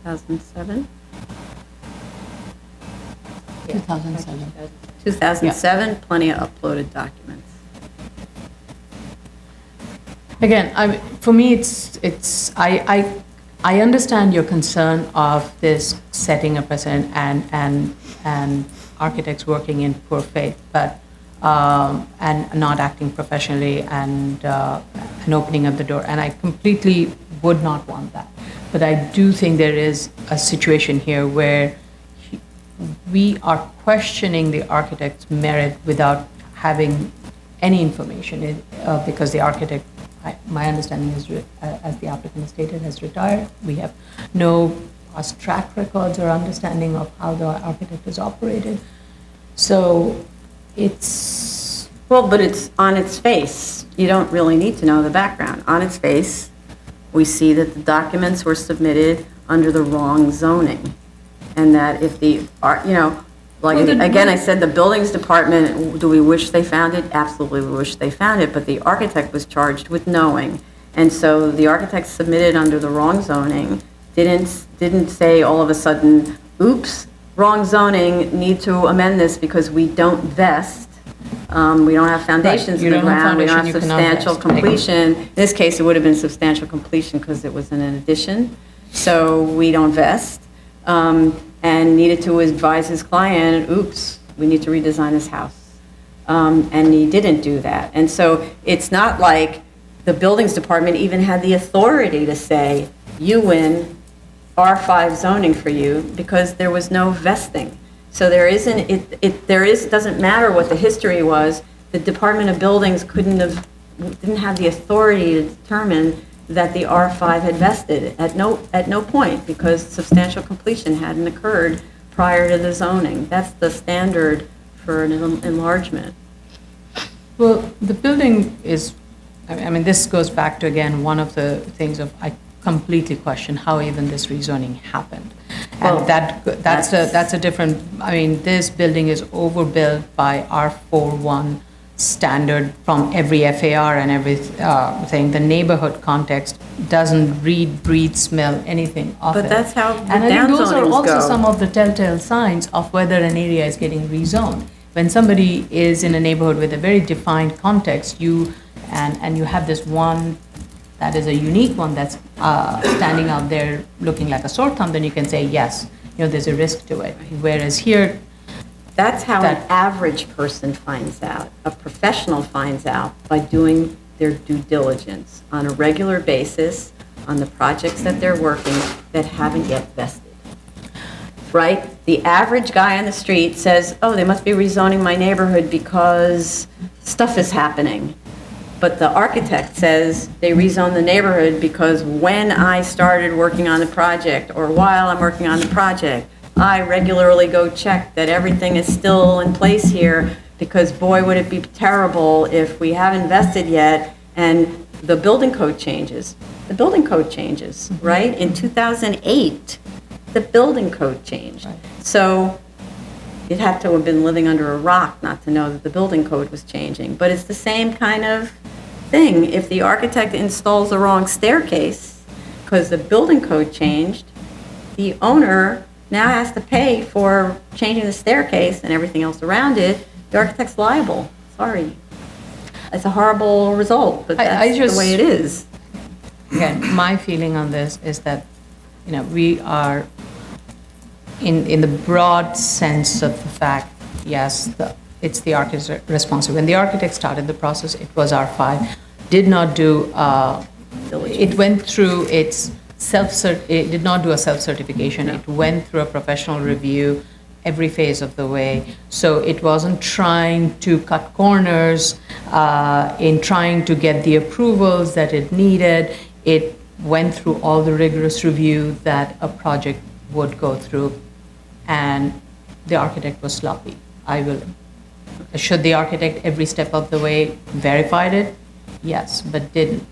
2007? 2007. 2007, plenty of uploaded documents. Again, for me, I understand your concern of this setting a precedent and architects working in poor faith, but and not acting professionally and opening up the door. And I completely would not want that. But I do think there is a situation here where we are questioning the architect's merit without having any information, because the architect, my understanding is, as the applicant stated, has retired. We have no past track records or understanding of how the architect is operated. So it's... Well, but it's on its face. You don't really need to know the background. On its face, we see that the documents were submitted under the wrong zoning. And that if again, I said the buildings department, do we wish they found it? Absolutely, we wish they found it, but the architect was charged with knowing. And so the architect submitted under the wrong zoning, didn't say all of a sudden, oops, wrong zoning, need to amend this because we don't vest. We don't have foundations in the ground, we don't have substantial completion. In this case, it would have been substantial completion because it was an addition. So we don't vest. And needed to advise his client, oops, we need to redesign this house. And he didn't do that. And so it's not like the buildings department even had the authority to say, you win, R5 zoning for you, because there was no vesting. So there isn't, doesn't matter what the history was, the Department of Buildings didn't have the authority to determine that the R5 had vested at no point, because substantial completion hadn't occurred prior to the zoning. That's the standard for an enlargement. Well, the building is, I mean, this goes back to, again, one of the things of, I completely question how even this rezoning happened. Well, And that's a different, I mean, this building is overbuilt by R41 standard from every FAR and everything. The neighborhood context doesn't read, breathe, smell anything of it. But that's how And I think those are downzonings also go. some of the telltale signs of whether an area is getting rezoned. When somebody is in a neighborhood with a very defined context, you have this one that is a unique one that's standing out there looking like a sore thumb, then you can say, yes, there's a risk to it. Whereas here, That's how an that- average person finds out. A professional finds out by doing their due diligence on a regular basis on the projects that they're working that haven't yet vested. Right? The average guy on the street says, oh, they must be rezoning my neighborhood because stuff is happening. But the architect says they rezone the neighborhood because when I started working on the project, or while I'm working on the project, I regularly go check that everything is still in place here, because boy, would it be terrible if we haven't invested yet and the building code changes. The building code changes, right? In 2008, the building code changed. So you'd have to have been living under a rock not to know that the building code was changing. But it's the same kind of thing. If the architect installs the wrong staircase because the building code changed, the owner now has to pay for changing the staircase and everything else around it. The architect's liable. Sorry. It's a horrible result, but I that's just- the way it is. again, my feeling on this is that, we are, in the broad sense of the fact, yes, it's the architect's responsibility. When the architect started the process, it was R5, did not do, it went through its it did not do a self-certification. It went through a professional review every phase of the way. So it wasn't trying to cut corners in trying to get the approvals that it needed. It went through all the rigorous review that a project would go through, and the architect was sloppy. Should the architect every step of the way verified it? Yes, but didn't.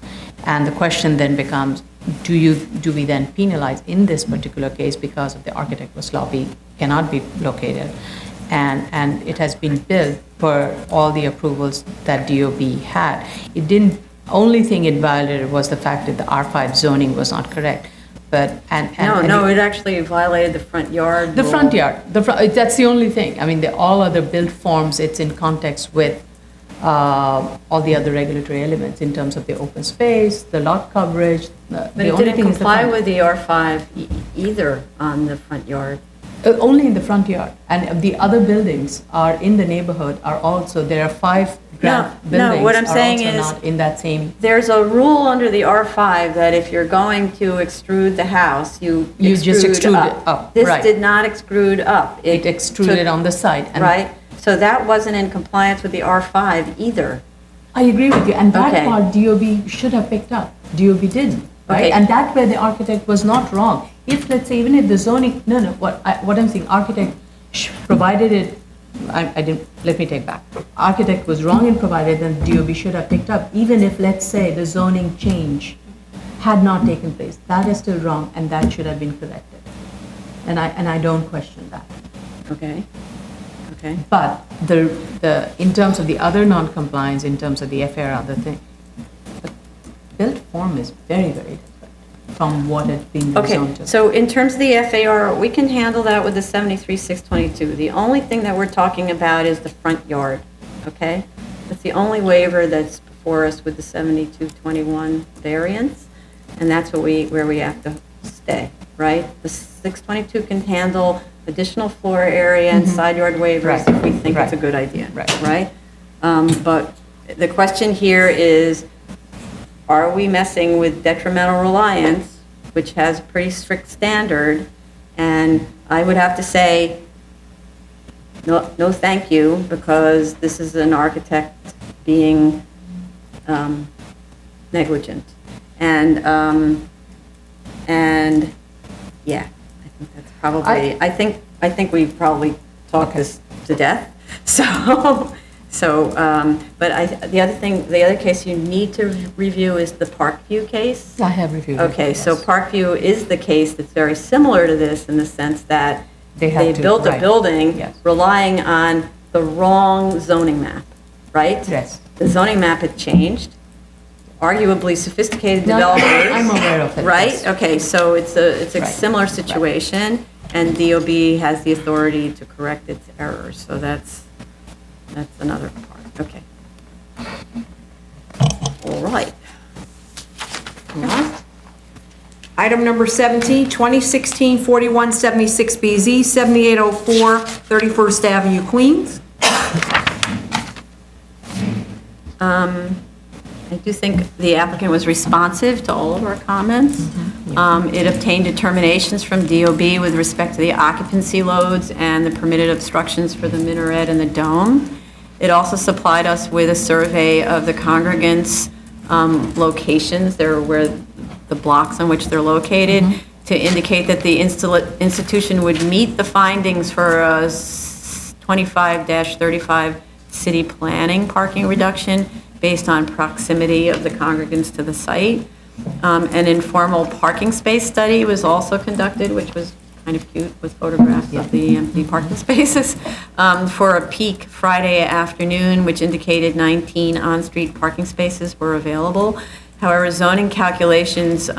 And the question then becomes, do we then penalize in this particular case because of the architect was sloppy, cannot be located, and it has been built for all the approvals that DOB had. It didn't, only thing it violated was the fact that the R5 zoning was not correct. But, No, it actually violated the front yard the rule. front yard, that's the only thing. I mean, all other build forms, it's in context with all the other regulatory elements in terms of the open space, the lot coverage. But it didn't comply with the R5 either on the front yard. Only in the front yard. And the other buildings are in the neighborhood are also, there are 5 buildings what I'm are saying also is- not in that same. There's a rule under the R5 that if you're going to extrude the house, you just extrude it up, This right. did not extrude up. It extruded took- on the side. And Right? So that wasn't in compliance with the R5 either. I agree with you, and that Okay. part DOB should have picked up. DOB didn't, right? Okay. And that way the architect was not wrong. If, let's say, even if the zoning, what I'm saying, architect provided it, I didn't, let me take back. Architect was wrong and provided, then DOB should have picked up, even if, let's say, the zoning change had not taken place. That is still wrong, and that should have been corrected. And I don't question that. Okay? Okay. But in terms of the other non-compliance, in terms of the FAR, other thing, the built form is very, very different from what it's been Okay, rezoned to. so in terms of the FAR, we can handle that with the 73-622. The only thing that we're talking about is the front yard, okay? That's the only waiver that's before us with the 7221 variance, and that's where we have to stay, right? The 622 can handle additional floor area and side yard waivers Right, if we think it's a right, good idea, right. right? But the question here is, are we messing with detrimental reliance, which has a pretty strict standard? And I would have to say, no, no, thank you, because this is an architect being negligent. And yeah, I think that's probably, I think we've probably talked this to death. But the other case you need to review is the Parkview case. I have reviewed it. Okay, so yes. Parkview is the case that's very similar to this in the sense that They had they to, built a right. building Yes. relying on the wrong zoning map, right? Yes. The zoning map had changed, arguably sophisticated No, developers. I'm aware of it, Right? yes. Okay, so it's a Right. similar situation, and DOB has the authority to correct its errors, so that's another part, okay. All right. Item number 17, 2016-4176BZ, 7804 31st Avenue, Queens. I do think the applicant was responsive to all of our comments. It obtained determinations from DOB with respect to the occupancy loads and the permitted obstructions for the minaret and the dome. It also supplied us with a survey of the congregants' locations, where the blocks on which they're located, to indicate that the institution would meet the findings for a 25-35 city planning parking reduction based on proximity of the congregants to the site. An informal parking space study was also conducted, which was kind of cute, with photographs of the empty parking spaces, for a peak Friday afternoon, which indicated 19 on-street parking spaces were available. However, zoning calculations,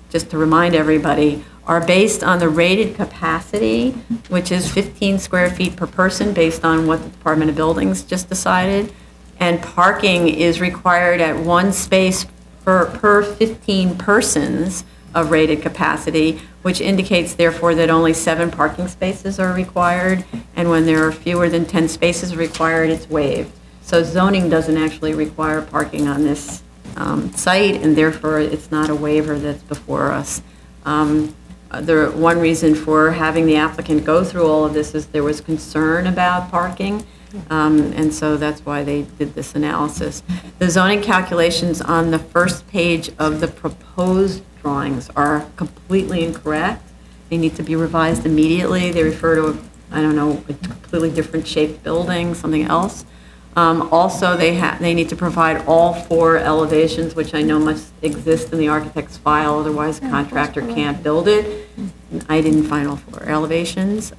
just to remind everybody, are based on the rated capacity, which is 15 square feet per person, based on what the Department of Buildings just decided. And parking is required at one space per 15 persons of rated capacity, which indicates therefore that only 7 parking spaces are required, and when there are fewer than 10 spaces required, it's waived. So zoning doesn't actually require parking on this site, and therefore it's not a waiver that's before us. One reason for having the applicant go through all of this is there was concern about parking, and so that's why they did this analysis. The zoning calculations on the first page of the proposed drawings are completely incorrect. They need to be revised immediately. They refer to, I don't know, a completely different shaped building, something else. Also, they need to provide all 4 elevations, which I know must exist in the architect's file, otherwise the contractor can't build it. I didn't find all 4 elevations.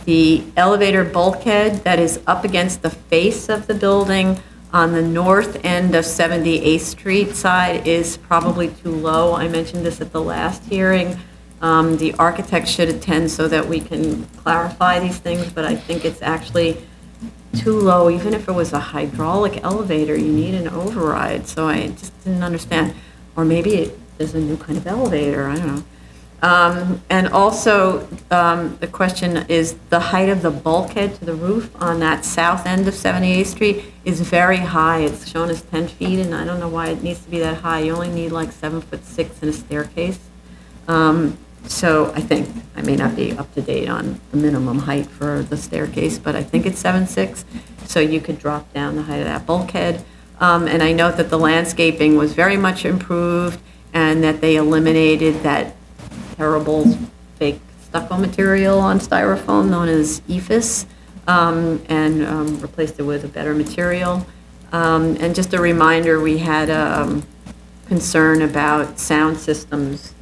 The elevator bulkhead that is up against the face of the building on the north end of 78th Street side is probably too low. I mentioned this at the last hearing. The architect should attend so that we can clarify these things, but I think it's actually too low. Even if it was a hydraulic elevator, you need an override, so I just didn't understand. Or maybe there's a new kind of elevator, I don't know. And also, the question is, the height of the bulkhead to the roof on that south end of 78th Street is very high. It's shown as 10 feet, and I don't know why it needs to be that high. You only need like 7'6" in a staircase. So I think, I may not be up to date on the minimum height for the staircase, but I think it's 7'6", so you could drop down the height of that bulkhead. And I note that the landscaping was very much improved, and that they eliminated that terrible fake stucco material on styrofoam known as EFIS, and replaced it with a better material. And just a reminder, we had a concern about sound systems.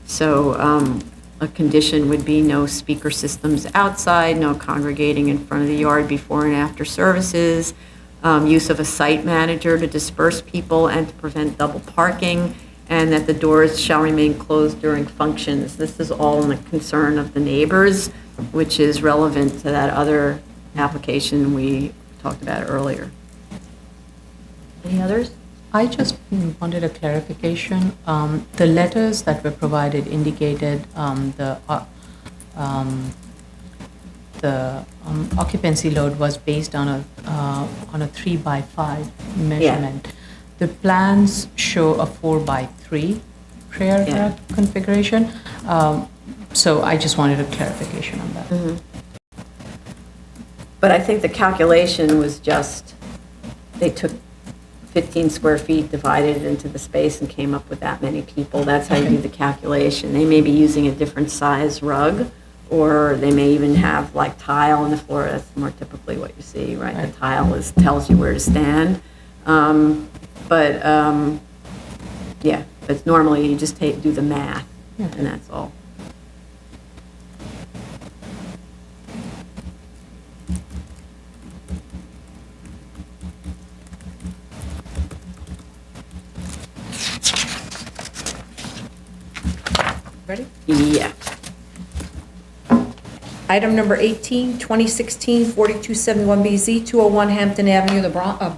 So a condition would be no speaker systems outside, no congregating in front of the yard before and after services, use of a site manager to disperse people and to prevent double parking, and that the doors shall remain closed during functions. This is all in the concern of the neighbors, which is relevant to that other application we talked about earlier. Any others? I just wanted a clarification. The letters that were provided indicated the the occupancy load was based on a 3x5 measurement. The plans show a 4x3 prayer Yeah. configuration. So I just wanted a clarification on that. But I think the calculation was just, they took 15 square feet, divided it into the space, and came up with that many people. That's how you do the calculation. They may be using a different size rug, or they may even have like tile on the floor. That's more typically what you see, right? The tile tells you where to stand. Yeah, but normally you just do the math, and that's all. Ready? Yeah. Item number 18, 2016-4271BZ, 201 Hampton Avenue,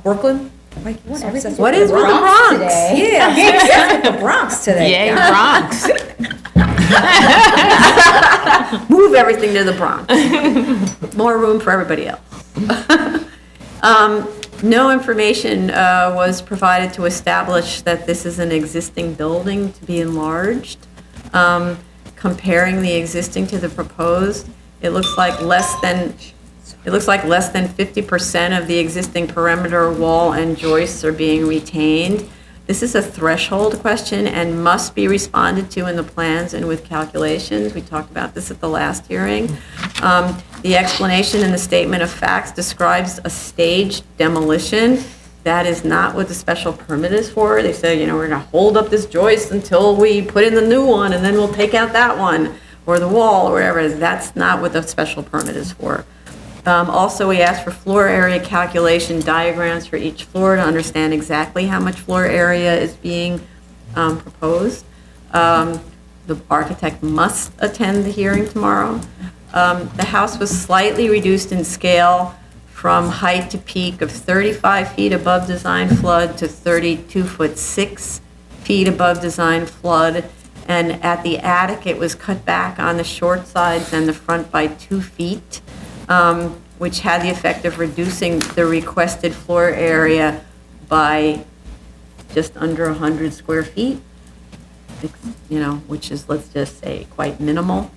Brooklyn. Mike, you want everything? What is with the Bronx? Yeah, I'm obsessed with the Bronx today. Yay, Bronx. Move everything to the Bronx. More room for everybody else. No information was provided to establish that this is an existing building to be enlarged. Comparing the existing to the proposed, it looks like less than 50% of the existing perimeter wall and joists are being retained. This is a threshold question and must be responded to in the plans and with calculations. We talked about this at the last hearing. The explanation in the statement of facts describes a staged demolition. That is not what the special permit is for. They say, we're going to hold up this joist until we put in the new one, and then we'll take out that one, or the wall, or whatever. That's not what the special permit is for. Also, we asked for floor area calculation diagrams for each floor to understand exactly how much floor area is being proposed. The architect must attend the hearing tomorrow. The house was slightly reduced in scale from height to peak of 35 feet above design flood to 32'6" above design flood. And at the attic, it was cut back on the short sides and the front by 2 feet, which had the effect of reducing the requested floor area by just under 100 square feet, which is, let's just say, quite minimal.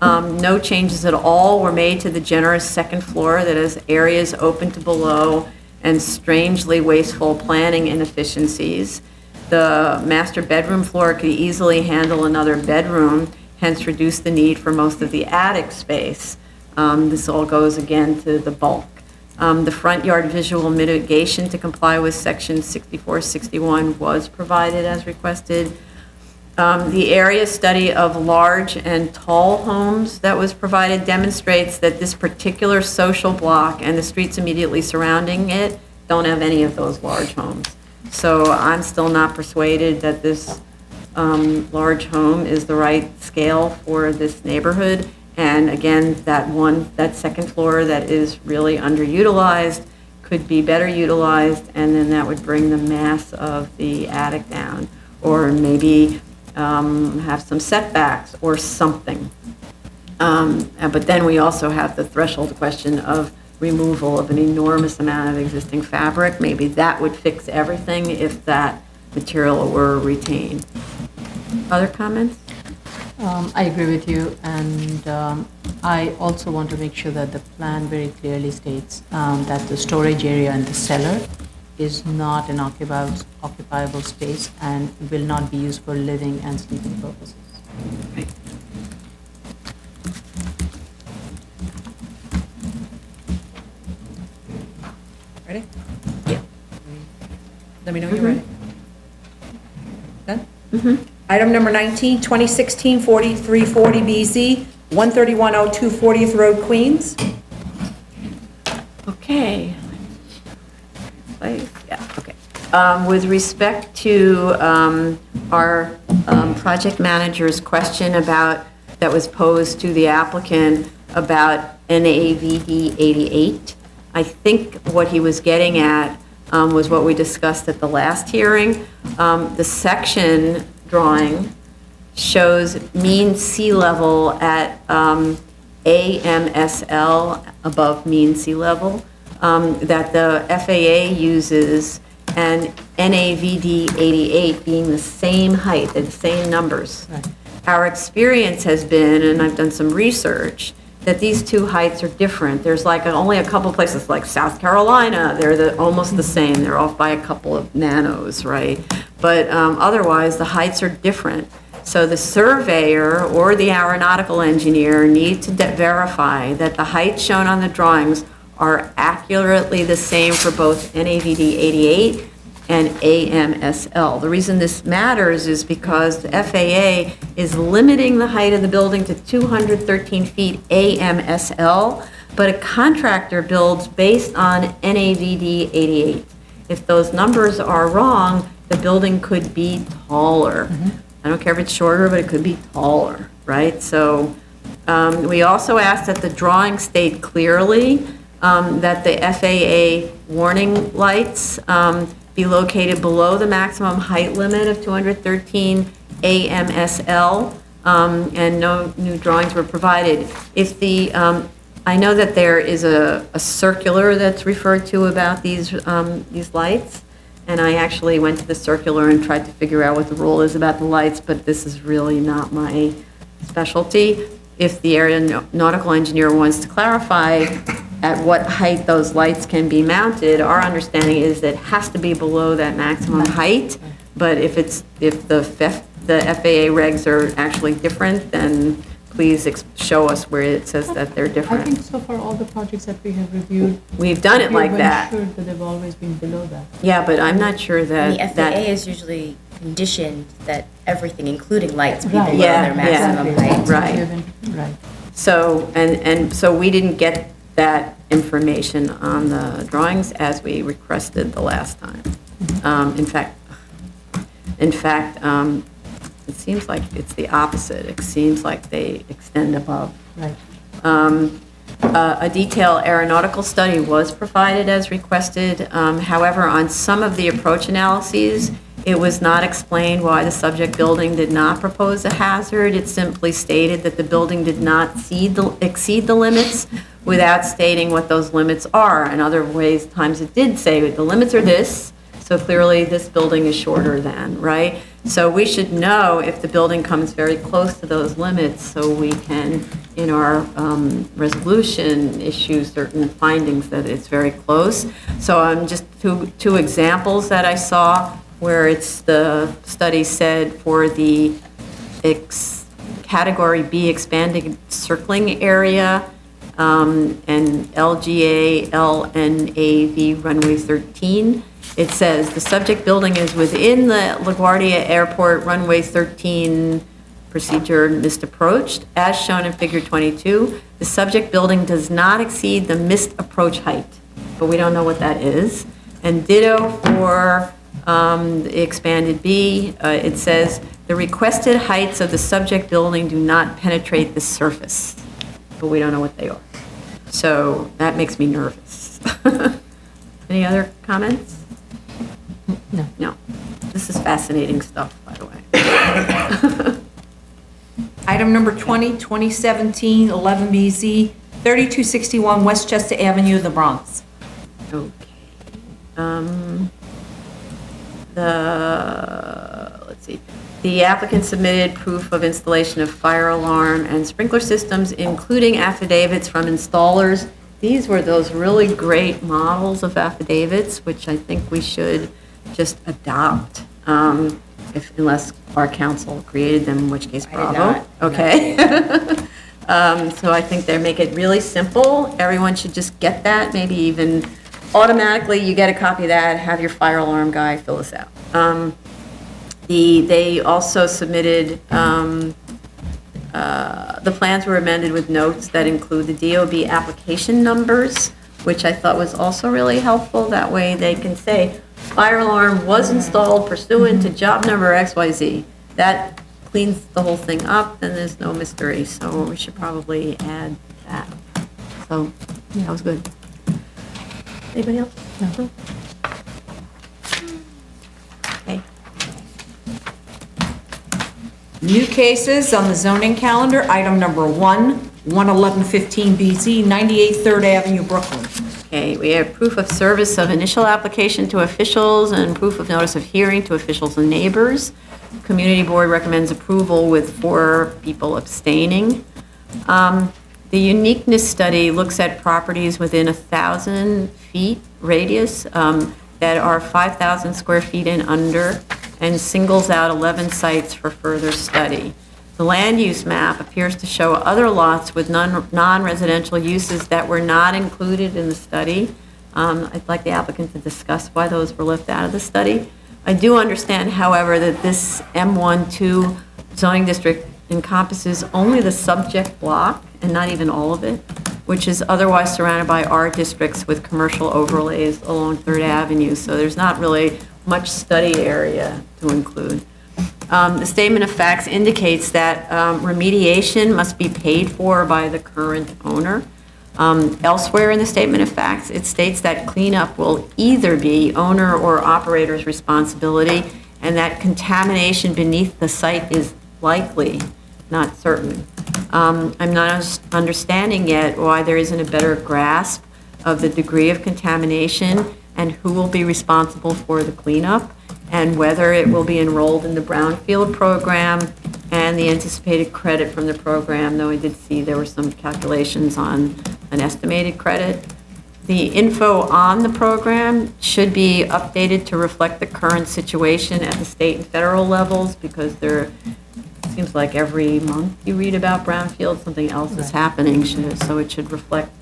No changes at all were made to the generous second floor that has areas open to below and strangely wasteful planning inefficiencies. The master bedroom floor could easily handle another bedroom, hence reduce the need for most of the attic space. This all goes again to the bulk. The front yard visual mitigation to comply with section 6461 was provided as requested. The area study of large and tall homes that was provided demonstrates that this particular social block and the streets immediately surrounding it don't have any of those large homes. So I'm still not persuaded that this large home is the right scale for this neighborhood. And again, that second floor that is really underutilized could be better utilized, and then that would bring the mass of the attic down, or maybe have some setbacks or something. But then we also have the threshold question of removal of an enormous amount of existing fabric. Maybe that would fix everything if that material were retained. Other comments? I agree with you, and I also want to make sure that the plan very clearly states that the storage area in the cellar is not an occupiable space and will not be used for living and sleeping purposes. Right. Ready? Yeah. Let me know when you're ready. Done? Item number 19, 2016-4340BZ, 13102 40th Road, Queens. Okay. Yeah, okay. With respect to our project manager's question that was posed to the applicant about NAVD 88, I think what he was getting at was what we discussed at the last hearing. The section drawing shows mean sea level at AMSL, above mean sea level, that the FAA uses, and NAVD 88 being the same height, the same numbers. Our experience has been, and I've done some research, that these two heights are different. There's like only a couple places, like South Carolina, they're almost the same. They're off by a couple of nanos, right? But otherwise, the heights are different. So the surveyor or the aeronautical engineer need to verify that the heights shown on the drawings are accurately the same for both NAVD 88 and AMSL. The reason this matters is because the FAA is limiting the height of the building to 213 feet AMSL, but a contractor builds based on NAVD 88. If those numbers are wrong, the building could be taller. I don't care if it's shorter, but it could be taller, right? So we also asked that the drawing state clearly that the FAA warning lights be located below the maximum height limit of 213 AMSL, and no new drawings were provided. If the, I know that there is a circular that's referred to about these lights, and I actually went to the circular and tried to figure out what the rule is about the lights, but this is really not my specialty. If the aeronautical engineer wants to clarify at what height those lights can be mounted, our understanding is that it has to be below that maximum height. But if the FAA regs are actually different, then please show us where it says that they're I different. think so far, all the projects that we have reviewed. We've done it like we've that. ensured that they've always been below that. Yeah, but I'm not sure And that. the FAA is usually conditioned that everything, including lights, be Right. below Yeah, their maximum Exactly. height. Right. Right. So, and so we didn't get that information on the drawings as we requested the last time. In fact, it seems like it's the opposite. It seems like they extend above. Right. A detailed aeronautical study was provided as requested. However, on some of the approach analyses, it was not explained why the subject building did not propose a hazard. It simply stated that the building did not exceed the limits without stating what those limits are. In other ways, times it did say the limits are this, so clearly this building is shorter than, right? So we should know if the building comes very close to those limits, so we can, in our resolution, issue certain findings that it's very close. So I'm just two examples that I saw where it's the study said for the category B expanded circling area, and LGA LNAV runway 13. It says the subject building is within the LaGuardia Airport runway 13 procedure missed approached, as shown in figure 22. The subject building does not exceed the missed approach height, but we don't know what that is. And ditto for the expanded B, it says the requested heights of the subject building do not penetrate the surface, but we don't know what they are. So that makes me nervous. Any other comments? No. No. This is fascinating stuff, by the way. Item number 20, 2017, 11BZ, 3261 Westchester Avenue, the Bronx. Okay. Let's see. The applicant submitted proof of installation of fire alarm and sprinkler systems, including affidavits from installers. These were those really great models of affidavits, which I think we should just adopt, unless our council created them, in which case I did bravo. not. Okay. So I think they make it really simple. Everyone should just get that, maybe even automatically you get a copy of that, have your fire alarm guy fill this out. They also submitted, the plans were amended with notes that include the DOB application numbers, which I thought was also really helpful. That way they can say, fire alarm was installed pursuant to job number XYZ. That cleans the whole thing up, and there's no mystery, so we should probably add that. So, that was good. Anybody else? No. Okay. New cases on the zoning calendar, item number 1, 11115 BZ, 98 3rd Avenue, Brooklyn. Okay, we have proof of service of initial application to officials and proof of notice of hearing to officials and neighbors. Community Board recommends approval with 4 people abstaining. The uniqueness study looks at properties within 1,000 feet radius that are 5,000 square feet and under, and singles out 11 sites for further study. The land use map appears to show other lots with non-residential uses that were not included in the study. I'd like the applicant to discuss why those were left out of the study. I do understand, however, that this M12 zoning district encompasses only the subject block and not even all of it, which is otherwise surrounded by R districts with commercial overlays along 3rd Avenue. So there's not really much study area to include. The statement of facts indicates that remediation must be paid for by the current owner. Elsewhere in the statement of facts, it states that cleanup will either be owner or operator's responsibility, and that contamination beneath the site is likely, not certain. I'm not understanding yet why there isn't a better grasp of the degree of contamination and who will be responsible for the cleanup, and whether it will be enrolled in the brownfield program and the anticipated credit from the program, though I did see there were some calculations on an estimated credit. The info on the program should be updated to reflect the current situation at the state and federal levels, because there seems like every month you read about brownfield, something else is happening, so it should reflect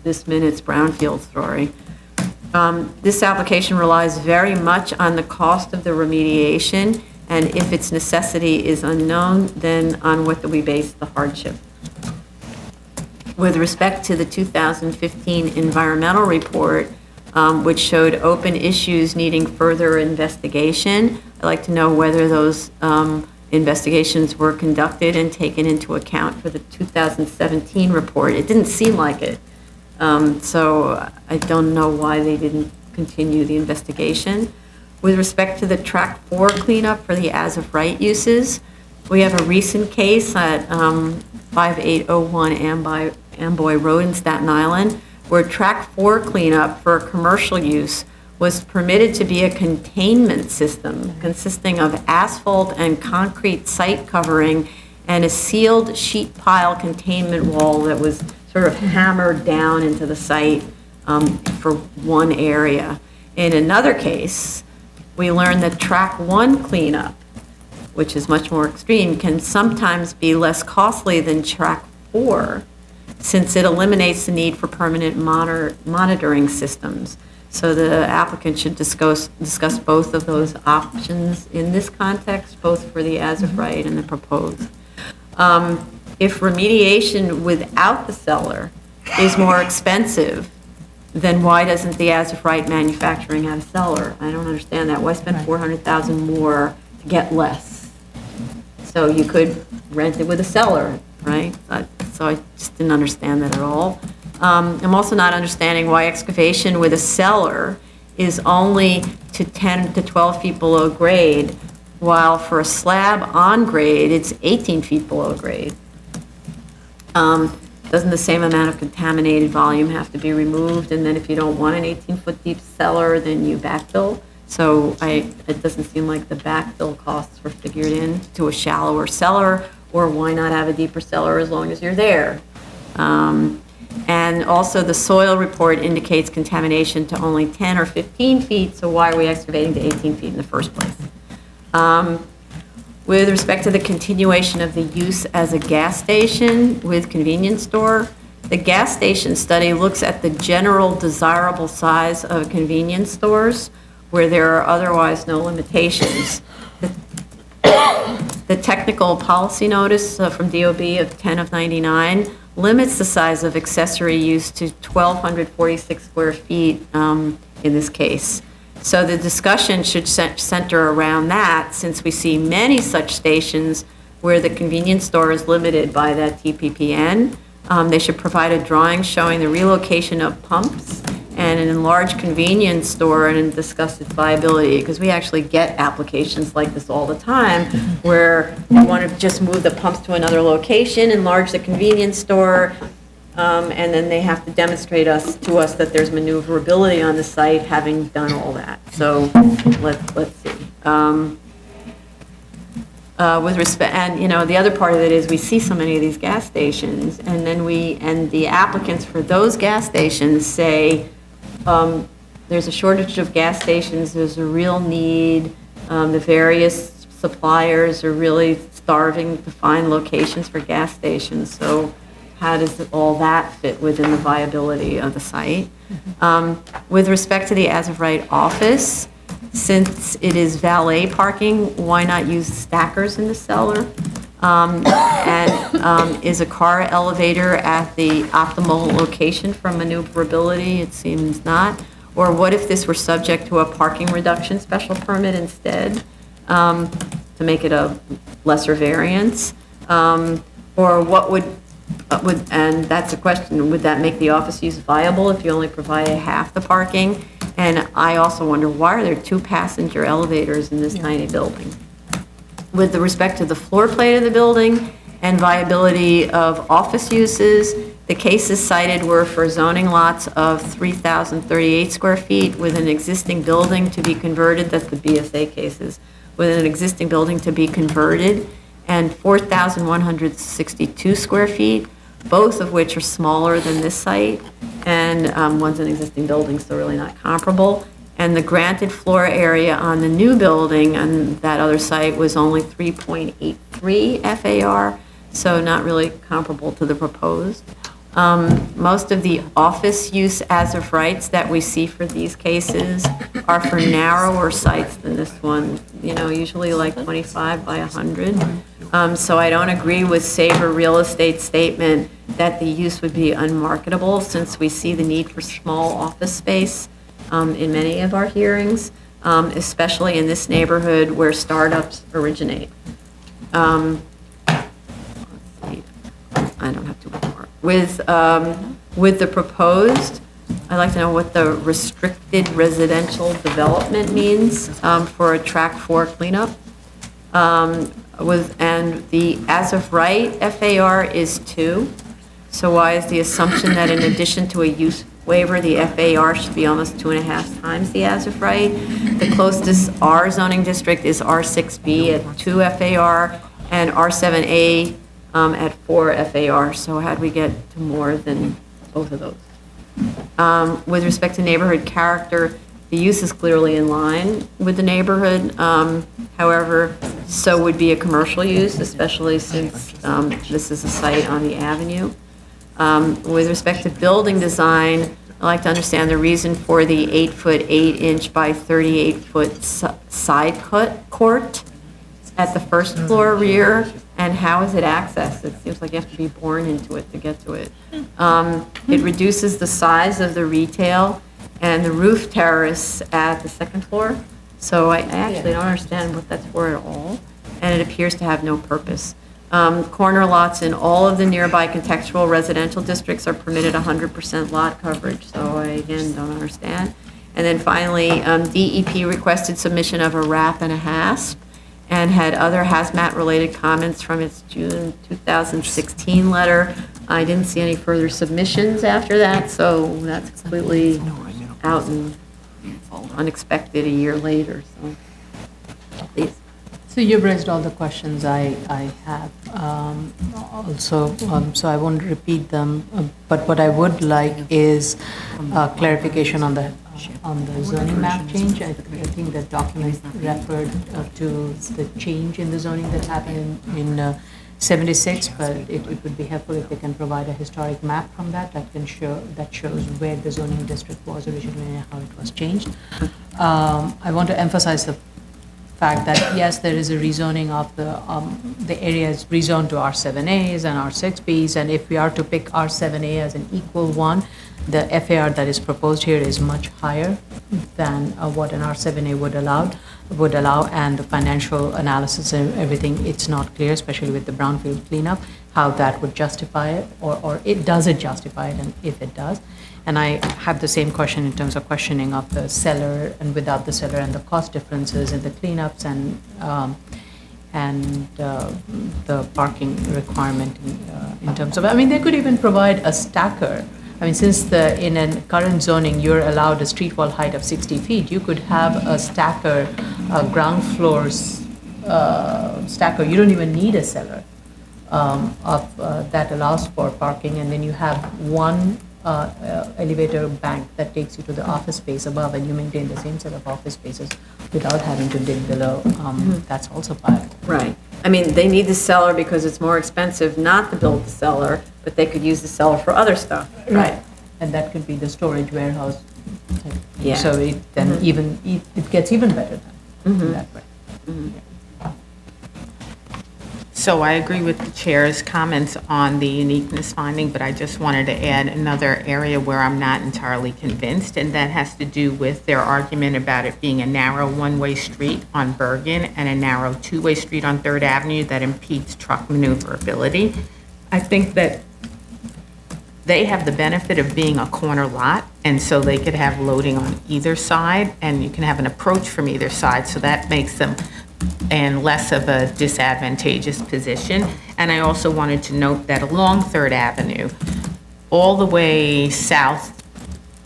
this minute's brownfield story. This application relies very much on the cost of the remediation, and if its necessity is unknown, then on what do we base the hardship? With respect to the 2015 environmental report, which showed open issues needing further investigation, I'd like to know whether those investigations were conducted and taken into account for the 2017 report. It didn't seem like it. So I don't know why they didn't continue the investigation. With respect to the Track 4 cleanup for the as-of-right uses, we have a recent case at 5801 Amboy Road in Staten Island, where Track 4 cleanup for commercial use was permitted to be a containment system consisting of asphalt and concrete site covering and a sealed sheet pile containment wall that was sort of hammered down into the site for one area. In another case, we learned that Track 1 cleanup, which is much more extreme, can sometimes be less costly than Track 4, since it eliminates the need for permanent monitoring systems. So the applicant should discuss both of those options in this context, both for the as-of-right and the proposed. If remediation without the cellar is more expensive, then why doesn't the as-of-right manufacturing have a cellar? I don't understand that. Why spend $400,000 more to get less? So you could rent it with a cellar, right? So I just didn't understand that at all. I'm also not understanding why excavation with a cellar is only to 10 to 12 feet below grade, while for a slab on grade, it's 18 feet below grade. Doesn't the same amount of contaminated volume have to be removed? And then if you don't want an 18-foot deep cellar, then you backfill. So it doesn't seem like the backfill costs were figured in to a shallower cellar, or why not have a deeper cellar as long as you're there? And also the soil report indicates contamination to only 10 or 15 feet, so why are we excavating to 18 feet in the first place? With respect to the continuation of the use as a gas station with convenience store, the gas station study looks at the general desirable size of convenience stores where there are otherwise no limitations. The technical policy notice from DOB of 10 of 99 limits the size of accessory use to 1,246 square feet in this case. So the discussion should center around that, since we see many such stations where the convenience store is limited by that TPPN. They should provide a drawing showing the relocation of pumps and an enlarged convenience store and discussed its viability, because we actually get applications like this all the time, where you want to just move the pumps to another location, enlarge the convenience store, and then they have to demonstrate to us that there's maneuverability on the site, having done all that. So let's see. With respect, and the other part of it is we see so many of these gas stations, and then the applicants for those gas stations say, there's a shortage of gas stations, there's a real need, the various suppliers are really starving to find locations for gas stations, so how does all that fit within the viability of the site? With respect to the as-of-right office, since it is valet parking, why not use stackers in the cellar? And is a car elevator at the optimal location for maneuverability? It seems not. Or what if this were subject to a parking reduction special permit instead, to make it a lesser variance? Or what would, and that's a question, would that make the office use viable if you only provided half the parking? And I also wonder, why are there 2 passenger elevators in this tiny building? With respect to the floor plate of the building and viability of office uses, the cases cited were for zoning lots of 3,038 square feet with an existing building to be converted, that's the BSA cases, with an existing building to be converted, and 4,162 square feet, both of which are smaller than this site, and one's an existing building, so really not comparable. And the granted floor area on the new building on that other site was only 3.83 FAR, so not really comparable to the proposed. Most of the office use as of rights that we see for these cases are for narrower sites than this one, usually like 25 by 100. So I don't agree with Sabre Real Estate's statement that the use would be unmarketable, since we see the need for small office space in many of our hearings, especially in this neighborhood where startups originate. Let's see. I don't have to look more. With the proposed, I'd like to know what the restricted residential development means for a track 4 cleanup. And the as of right FAR is 2. So why is the assumption that in addition to a use waiver, the FAR should be almost 2.5 times the as of right? The closest R zoning district is R6B at 2 FAR and R7A at 4 FAR. So how'd we get to more than both of those? With respect to neighborhood character, the use is clearly in line with the neighborhood. However, so would be a commercial use, especially since this is a site on the avenue. With respect to building design, I'd like to understand the reason for the 8-foot 8-inch by 38-foot side court at the first floor rear, and how is it accessed? It seems like you have to be born into it to get to it. It reduces the size of the retail and the roof terrace at the second floor. So I actually don't understand what that's for at all, and it appears to have no purpose. Corner lots in all of the nearby contextual residential districts are permitted 100% lot coverage, so I, again, don't understand. And then finally, DEP requested submission of a RAP and a HASP, and had other hazmat-related comments from its June 2016 letter. I didn't see any further submissions after that, so that's completely out and unexpected a year later, so please. So you've raised all the questions I have also, so I won't repeat them, but what I would like is clarification on the zoning map change. I think the document referred to the change in the zoning that happened in 76, but it would be helpful if they can provide a historic map from that shows where the zoning district was originally and how it was changed. I want to emphasize the fact that yes, there is a rezoning of the areas rezoned to R7As and R6Bs, and if we are to pick R7A as an equal one, the FAR that is proposed here is much higher than what an R7A would allow, and the financial analysis and everything, it's not clear, especially with the brownfield cleanup. how that would justify it, or does it justify it, and if it does. And I have the same question in terms of questioning of the cellar and without the cellar, and the cost differences in the cleanups and the parking requirement in terms of, I mean, they could even provide a stacker. I mean, since in a current zoning, you're allowed a street wall height of 60 feet, you could have a stacker, ground floors stacker. You don't even need a cellar that allows for parking, and then you have one elevator bank that takes you to the office space above, and you maintain the same set of office spaces without having to dig below. That's also viable. Right. I mean, they need the cellar because it's more expensive not to build the cellar, but they could use the cellar for other stuff. Right. And that could be the storage warehouse. Yeah. So it then it gets even better then in that way. So I agree with the chair's comments on the uniqueness finding, but I just wanted to add another area where I'm not entirely convinced, and that has to do with their argument about it being a narrow one-way street on Bergen and a narrow two-way street on Third Avenue that impedes truck maneuverability. I think that they have the benefit of being a corner lot, and so they could have loading on either side, and you can have an approach from either side, so that makes them in less of a disadvantageous position. And I also wanted to note that along Third Avenue, all the way south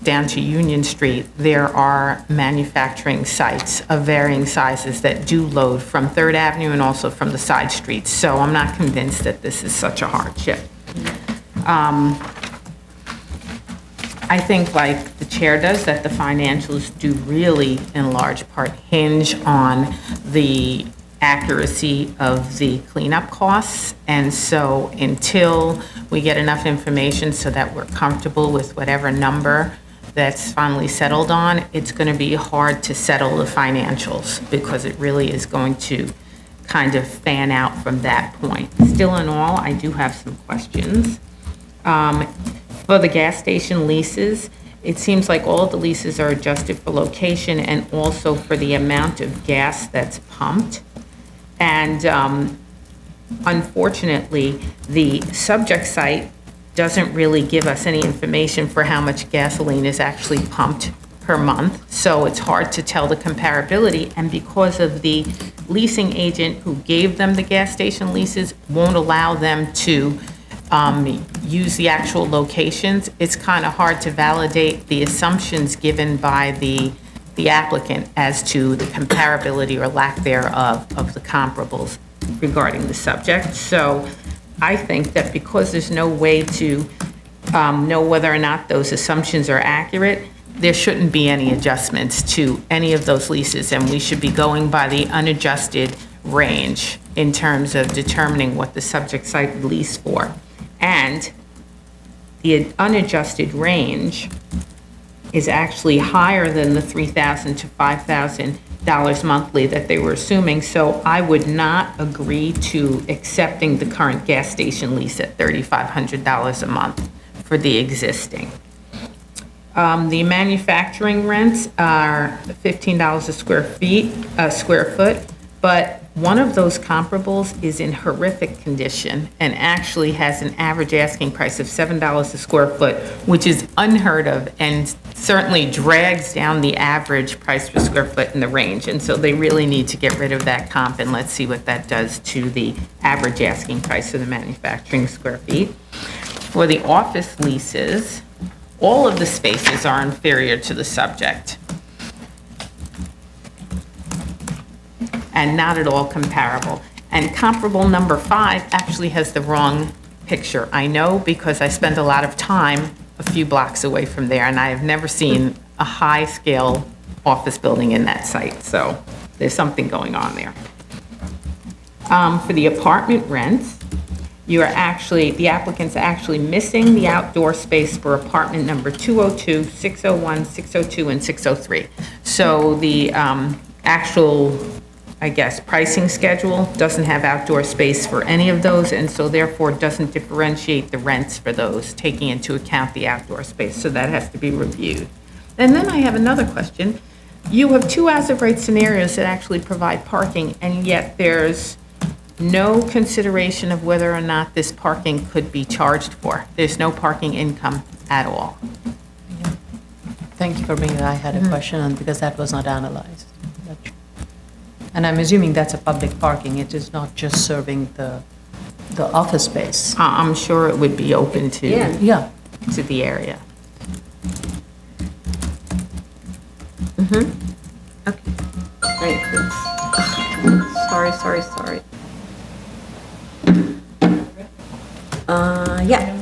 down to Union Street, there are manufacturing sites of varying sizes that do load from Third Avenue and also from the side streets. So I'm not convinced that this is such a hardship. I think, like the chair does, that the financials do really, in large part, hinge on the accuracy of the cleanup costs. And so until we get enough information so that we're comfortable with whatever number that's finally settled on, it's going to be hard to settle the financials, because it really is going to kind of fan out from that point. Still in all, I do have some questions. For the gas station leases, it seems like all the leases are adjusted for location and also for the amount of gas that's pumped. And unfortunately, the subject site doesn't really give us any information for how much gasoline is actually pumped per month. So it's hard to tell the comparability. And because of the leasing agent who gave them the gas station leases won't allow them to use the actual locations, it's kind of hard to validate the assumptions given by the applicant as to the comparability or lack thereof of the comparables regarding the subject. So I think that because there's no way to know whether or not those assumptions are accurate, there shouldn't be any adjustments to any of those leases, and we should be going by the unadjusted range in terms of determining what the subject site would lease for. And the unadjusted range is actually higher than the $3,000 to $5,000 monthly that they were assuming. So I would not agree to accepting the current gas station lease at $3,500 a month for the existing. The manufacturing rents are $15 a square foot, but one of those comparables is in horrific condition and actually has an average asking price of $7 a square foot, which is unheard of and certainly drags down the average price per square foot in the range. And so they really need to get rid of that comp, and let's see what that does to the average asking price of the manufacturing square feet. For the office leases, all of the spaces are inferior to the subject and not at all comparable. And comparable number 5 actually has the wrong picture. I know because I spend a lot of time a few blocks away from there, and I have never seen a high-scale office building in that site. So there's something going on there. For the apartment rents, the applicant's actually missing the outdoor space for apartment number 202, 601, 602, and 603. So the actual, I guess, pricing schedule doesn't have outdoor space for any of those, and so therefore doesn't differentiate the rents for those, taking into account the outdoor space. So that has to be reviewed. And then I have another question. You have 2 as-of-right scenarios that actually provide parking, and yet there's no consideration of whether or not this parking could be charged for. There's no parking income at all. Thank you for bringing that. I had a question on, because that was not analyzed. And I'm assuming that's a public parking. It is not just serving the office space. I'm sure it would be open to, Yeah. to the area. Okay. Great. Sorry. Yeah.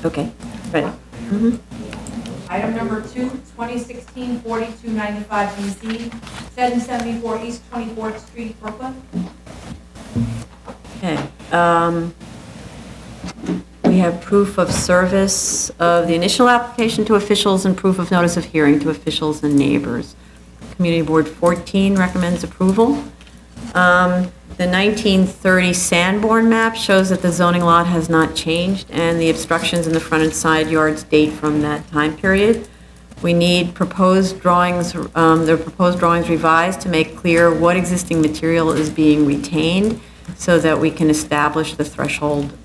Okay, ready. Item number 2, 2016-4295 BZ, 774 East 24th Street, Brooklyn. Okay. We have proof of service of the initial application to officials and proof of notice of hearing to officials and neighbors. Community Board 14 recommends approval. The 1930 Sanborn map shows that the zoning lot has not changed, and the obstructions in the front and side yards date from that time period. We need proposed drawings, the proposed drawings revised to make clear what existing material is being retained so that we can establish the threshold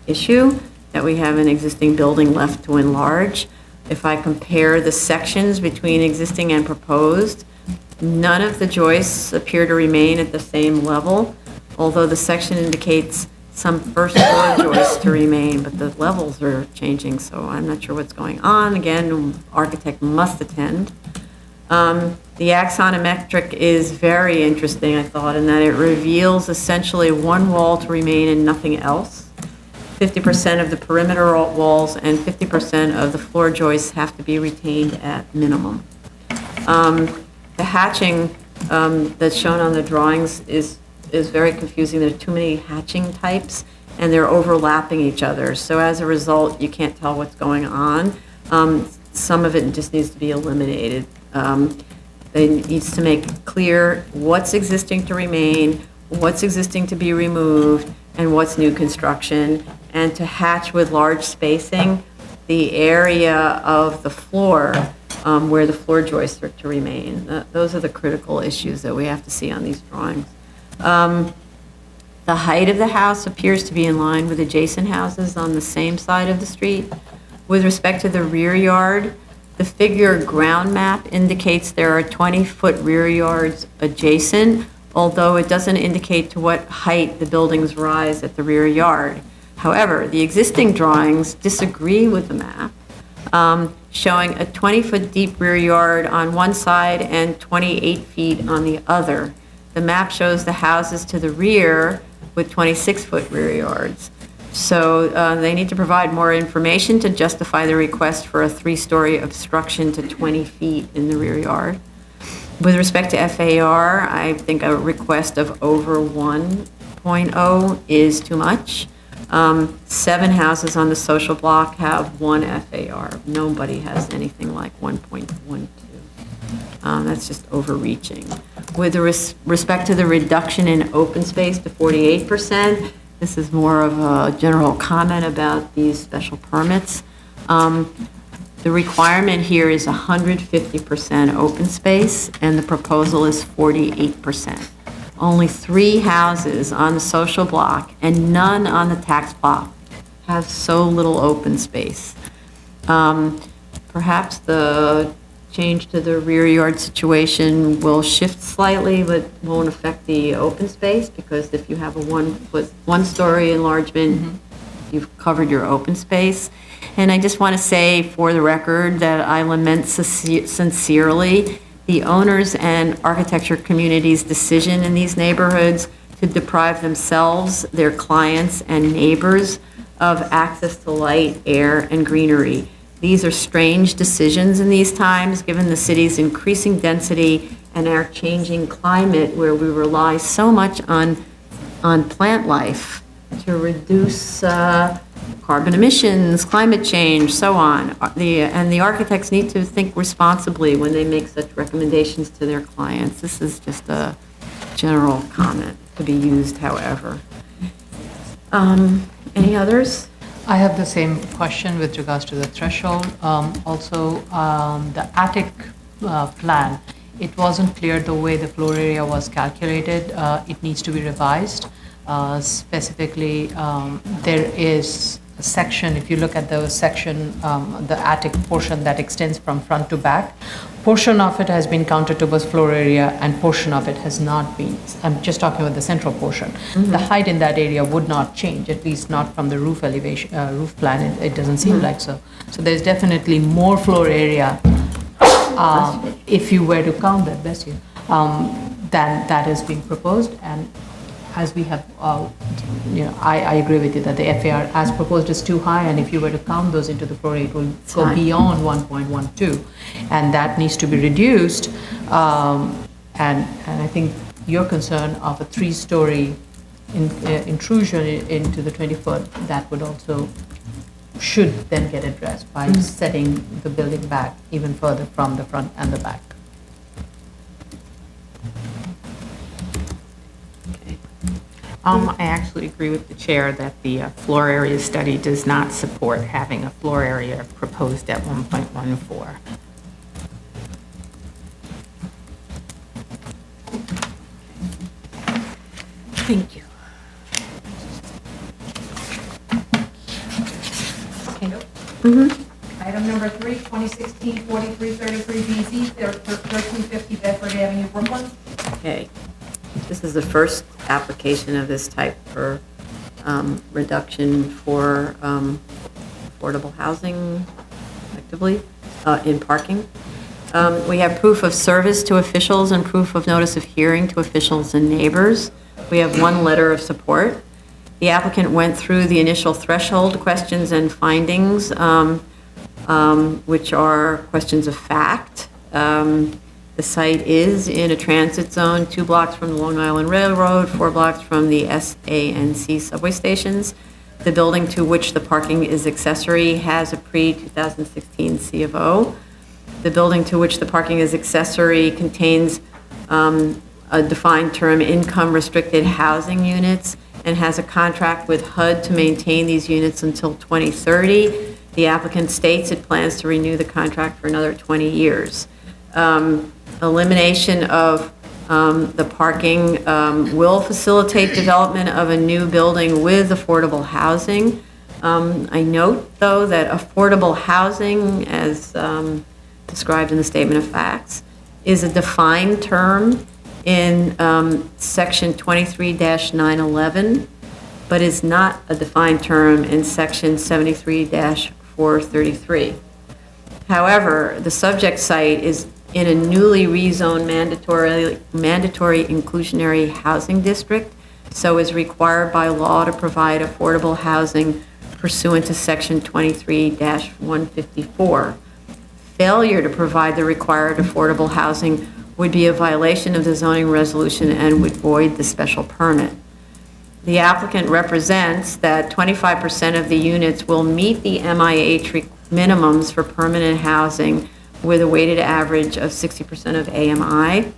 issue, that we have an existing building left to enlarge. If I compare the sections between existing and proposed, none of the joists appear to remain at the same level, although the section indicates some first floor joists to remain, but the levels are changing, so I'm not sure what's going on. Again, architect must attend. The axonometric is very interesting, I thought, in that it reveals essentially one wall to remain and nothing else. 50% of the perimeter walls and 50% of the floor joists have to be retained at minimum. The hatching that's shown on the drawings is very confusing. There are too many hatching types, and they're overlapping each other. So as a result, you can't tell what's going on. Some of it just needs to be eliminated. It needs to make clear what's existing to remain, what's existing to be removed, and what's new construction, and to hatch with large spacing the area of the floor where the floor joists are to remain. Those are the critical issues that we have to see on these drawings. The height of the house appears to be in line with adjacent houses on the same side of the street. With respect to the rear yard, the figure ground map indicates there are 20-foot rear yards adjacent, although it doesn't indicate to what height the buildings rise at the rear yard. However, the existing drawings disagree with the map, showing a 20-foot deep rear yard on one side and 28 feet on the other. The map shows the houses to the rear with 26-foot rear yards. So they need to provide more information to justify the request for a 3-story obstruction to 20 feet in the rear yard. With respect to FAR, I think a request of over 1.0 is too much. 7 houses on the social block have 1 FAR. Nobody has anything like 1.12. That's just overreaching. With respect to the reduction in open space to 48%, this is more of a general comment about these special permits. The requirement here is 150% open space, and the proposal is 48%. Only 3 houses on the social block and none on the tax block have so little open space. Perhaps the change to the rear yard situation will shift slightly, but won't affect the open space, because if you have a 1-story enlargement, you've covered your open space. And I just want to say for the record that I lament sincerely the owners and architecture community's decision in these neighborhoods to deprive themselves, their clients, and neighbors of access to light, air, and greenery. These are strange decisions in these times, given the city's increasing density and our changing climate, where we rely so much on plant life to reduce carbon emissions, climate change, so on. And the architects need to think responsibly when they make such recommendations to their clients. This is just a general comment to be used, however. Any others? I have the same question with regards to the threshold. Also, the attic plan, it wasn't clear the way the floor area was calculated. It needs to be revised. Specifically, there is a section, if you look at the section, the attic portion that extends from front to back, portion of it has been counted towards floor area and portion of it has not been. I'm just talking about the central portion. The height in that area would not change, at least not from the roof elevation, roof plan. It doesn't seem like so. So there's definitely more floor area, if you were to count that, bless you, than that is being proposed. And as we have, I agree with you that the FAR as proposed is too high, and if you were to count those into the floor area, it will go high. beyond 1.12, and that needs to be reduced. And I think your concern of a three-story intrusion into the 20-foot, that would also, should then get addressed by setting the building back even further from the front and the back. I actually agree with the chair that the floor area study does not support having a floor area proposed at 1.14. Thank you. Item number 3, 2016-4333 BZ, 1350 Bedford Avenue, Brooklyn. Okay. This is the first application of this type for reduction for affordable housing, effectively, in parking. We have proof of service to officials and proof of notice of hearing to officials and neighbors. We have one letter of support. The applicant went through the initial threshold questions and findings, which are questions of fact. The site is in a transit zone, 2 blocks from the Long Island Railroad, 4 blocks from the SANC subway stations. The building to which the parking is accessory has a pre-2016 C of O. The building to which the parking is accessory contains a defined term, income restricted housing units, and has a contract with HUD to maintain these units until 2030. The applicant states it plans to renew the contract for another 20 years. Elimination of the parking will facilitate development of a new building with affordable housing. I note, though, that affordable housing, as described in the statement of facts, is a defined term in section 23-911, but is not a defined term in section 73-433. However, the subject site is in a newly rezoned mandatory inclusionary housing district, so is required by law to provide affordable housing pursuant to section 23-154. Failure to provide the required affordable housing would be a violation of the zoning resolution and would void the special permit. The applicant represents that 25% of the units will meet the MIH minimums for permanent housing with a weighted average of 60% of AMI.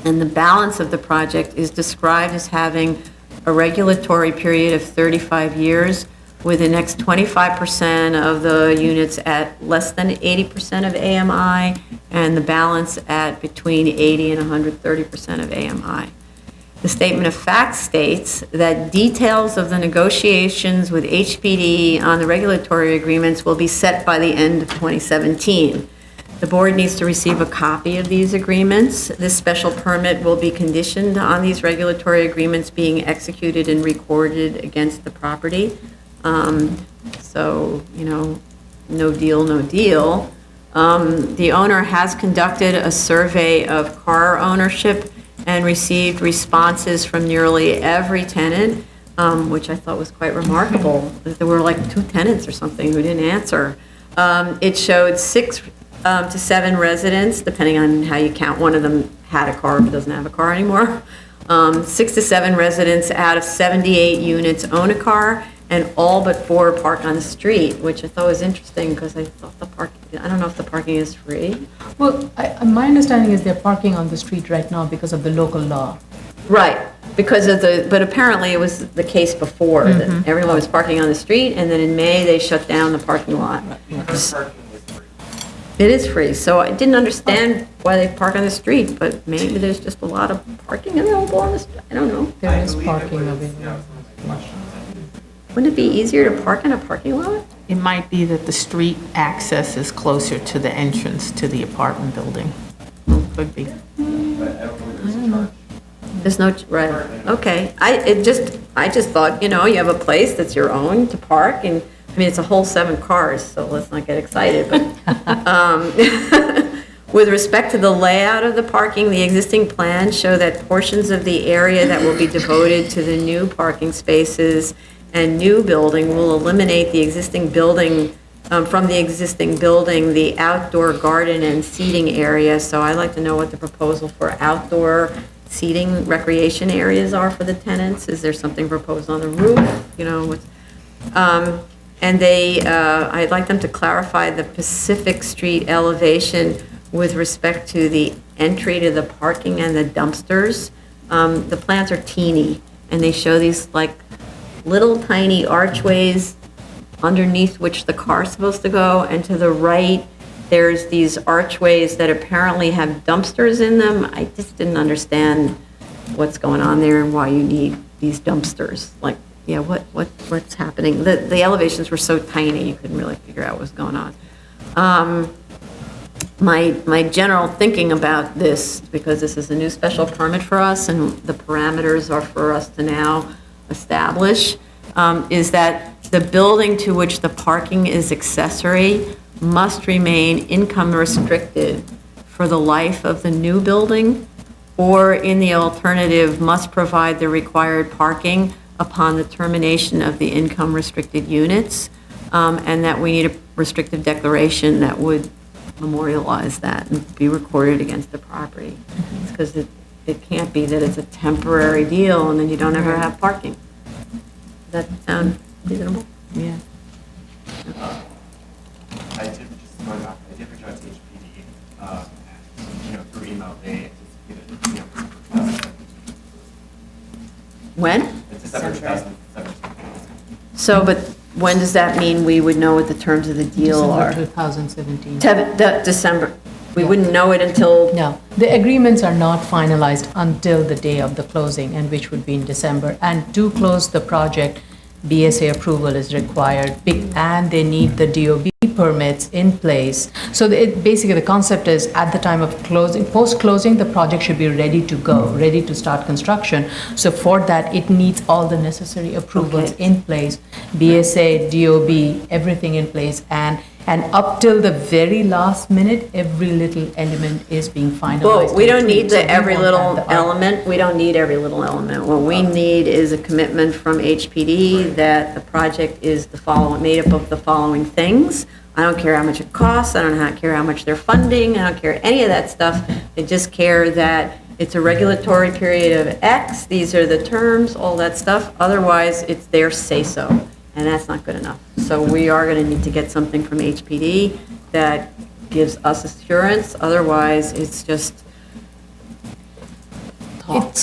And the balance of the project is described as having a regulatory period of 35 years, with the next 25% of the units at less than 80% of AMI, and the balance at between 80 and 130% of AMI. The statement of facts states that details of the negotiations with HPD on the regulatory agreements will be set by the end of 2017. The board needs to receive a copy of these agreements. This special permit will be conditioned on these regulatory agreements being executed and recorded against the property. So, no deal, no deal. The owner has conducted a survey of car ownership and received responses from nearly every tenant, which I thought was quite remarkable. There were like 2 tenants or something who didn't answer. It showed 6 to 7 residents, depending on how you count. One of them had a car but doesn't have a car anymore. 6 to 7 residents out of 78 units own a car, and all but 4 park on the street, which I thought was interesting because I thought I don't know if the parking is free. Well, my understanding is they're parking on the street right now because of the local law. Right, but apparently it was the case before, that everyone was parking on the street, and then in May, they shut down the parking lot. It is free, so I didn't understand why they park on the street, but maybe there's just a lot of parking available on the street. I don't know. There is parking available. Wouldn't it be easier to park in a parking lot? It might be that the street access is closer to the entrance to the apartment building. Could be. There's no, right, okay. I just thought, you have a place that's your own to park, and, I mean, it's a whole 7 cars, so let's not get excited, but, with respect to the layout of the parking, the existing plans show that portions of the area that will be devoted to the new parking spaces and new building will eliminate the existing building, from the existing building, the outdoor garden and seating area. So I'd like to know what the proposal for outdoor seating recreation areas are for the tenants. Is there something proposed on the roof? And I'd like them to clarify the Pacific Street elevation with respect to the entry to the parking and the dumpsters. The plans are teeny, and they show these like little tiny archways underneath which the car's supposed to go, and to the right, there's these archways that apparently have dumpsters in them. I just didn't understand what's going on there and why you need these dumpsters. Like, yeah, what's happening? The elevations were so tiny, you couldn't really figure out what's going on. My general thinking about this, because this is a new special permit for us and the parameters are for us to now establish, is that the building to which the parking is accessory must remain income restricted for the life of the new building, or in the alternative, must provide the required parking upon the termination of the income restricted units, and that we need a restrictive declaration that would memorialize that and be recorded against the property. Because it can't be that it's a temporary deal and then you don't ever have parking. Does that sound reasonable? Yeah. I did, just going back, I did reach out to HPD, and, through email, they anticipated, When? December 2017. So, but when does that mean we would know what the terms of the deal are? December 2017. December. We wouldn't know it until, No, the agreements are not finalized until the day of the closing, and which would be in December. And to close the project, BSA approval is required, and they need the DOB permits in place. So basically, the concept is, at the time of closing, post-closing, the project should be ready to go, ready to start construction. So for that, it needs all the necessary approvals Okay. in place, BSA, DOB, everything in place, and up till the very last minute, every little element is being finalized. well, we don't and need tweaked. So the we every want little that, element. We don't need every little element. What we need is a commitment from HPD that the project is made up of the following things. I don't care how much it costs. I don't care how much they're funding. I don't care any of that stuff. I just care that it's a regulatory period of X. These are the terms, all that stuff. Otherwise, it's their say-so, and that's not good enough. So we are going to need to get something from HPD that gives us assurance. Otherwise, it's just talk.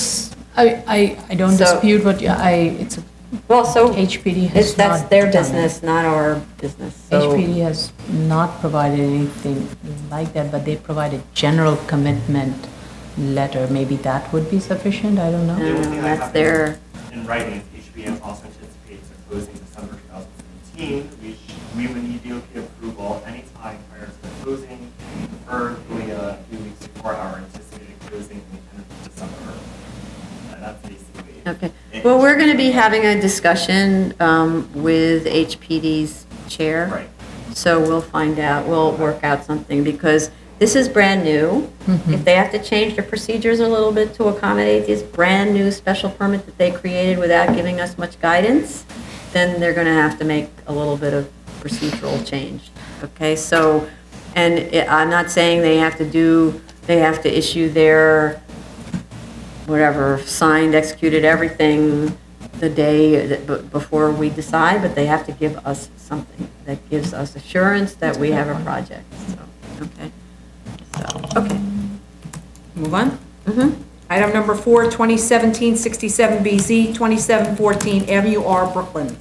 I don't So- dispute, but it's a Well, so HPD has that's not their done it. business, not our business. So- HPD has not provided anything like that, but they provide a general commitment letter. Maybe that would be sufficient, I don't know. The only thing I That's have their, in writing is HPD also anticipates a closing December 2017, which we would need DOP approval anytime prior to the closing, preferably a few weeks before our anticipated closing at the end of December. That's basically. okay. Well, we're going to be having a discussion with HPD's chair. Right. So we'll find out, we'll work out something, because this is brand new. If they have to change their procedures a little bit to accommodate this brand-new special permit that they created without giving us much guidance, then they're going to have to make a little bit of procedural change. Okay, so, and I'm not saying they have to issue their, whatever, signed, executed, everything the day before we decide, but they have to give us something that gives us assurance that we have a project, so, okay. So, okay. Move on. Item number 4, 2017-67BZ, 2714 Avenue R, Brooklyn.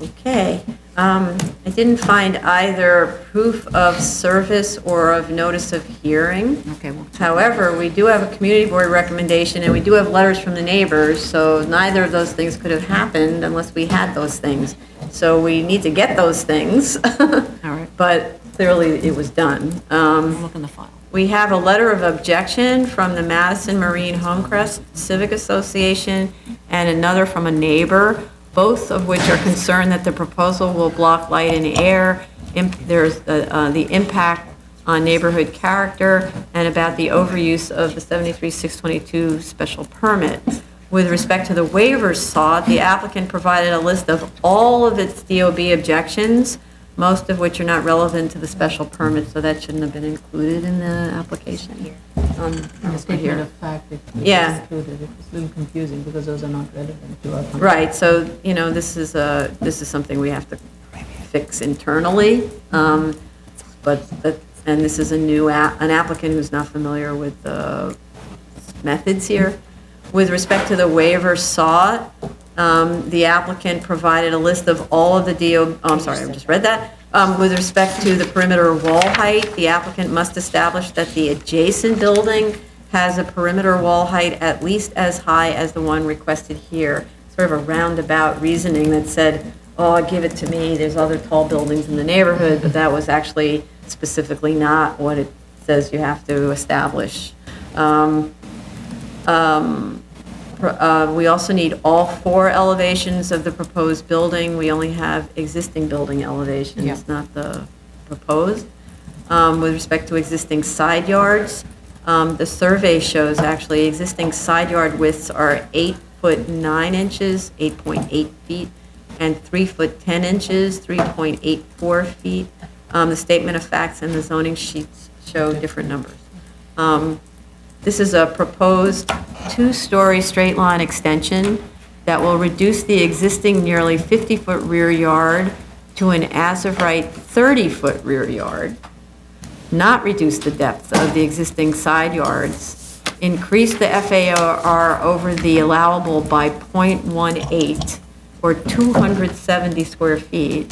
Okay. I didn't find either proof of service or of notice of hearing. Okay, well, However, we do have a community board recommendation, and we do have letters from the neighbors, so neither of those things could have happened unless we had those things. So we need to get those things. All right. But clearly, it was done. Look in the file. We have a letter of objection from the Madison Marine Homecrest Civic Association and another from a neighbor, both of which are concerned that the proposal will block light and air. There's the impact on neighborhood character and about the overuse of the 73-622 special permit. With respect to the waivers sought, the applicant provided a list of all of its DOB objections, most of which are not relevant to the special permit, so that shouldn't have been included in the application. The statement of fact, it was Yeah. included. It was a little confusing because those are not relevant to our. contract. Right, so, this is something we have to fix internally, and this is an applicant who's not familiar with the methods here. With respect to the waiver sought, the applicant provided a list of all of the I'm sorry, I just read that. With respect to the perimeter wall height, the applicant must establish that the adjacent building has a perimeter wall height at least as high as the one requested here. Sort of a roundabout reasoning that said, oh, give it to me, there's other tall buildings in the neighborhood, but that was actually specifically not what it says you have to establish. We also need all 4 elevations of the proposed building. We only have existing building elevations, Yeah. not the proposed. With respect to existing side yards, the survey shows actually existing side yard widths are 8 foot 9 inches, 8.8 feet, and 3 foot 10 inches, 3.84 feet. The statement of facts and the zoning sheets show different numbers. This is a proposed 2-story straight line extension that will reduce the existing nearly 50-foot rear yard to an as-of-right 30-foot rear yard, not reduce the depth of the existing side yards, increase the FAR over the allowable by 0.18 or 270 square feet,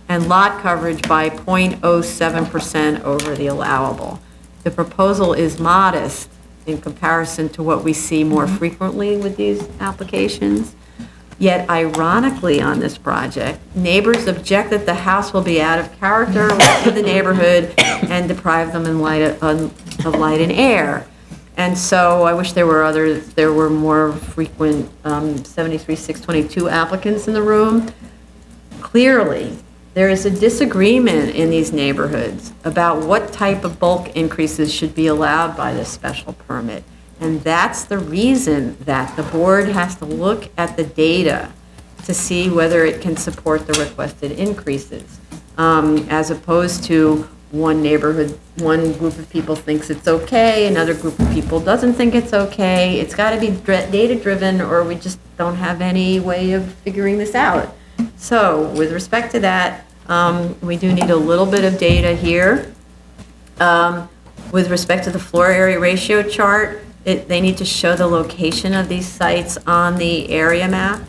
and lot coverage by 0.07% over the allowable. The proposal is modest in comparison to what we see more frequently with these applications. Yet ironically on this project, neighbors object that the house will be out of character with the neighborhood and deprive them of light and air. And so I wish there were more frequent 73-622 applicants in the room. Clearly, there is a disagreement in these neighborhoods about what type of bulk increases should be allowed by this special permit. And that's the reason that the board has to look at the data to see whether it can support the requested increases, as opposed to one neighborhood, one group of people thinks it's okay, another group of people doesn't think it's okay. It's got to be data-driven, or we just don't have any way of figuring this out. So with respect to that, we do need a little bit of data here. With respect to the floor area ratio chart, they need to show the location of these sites on the area map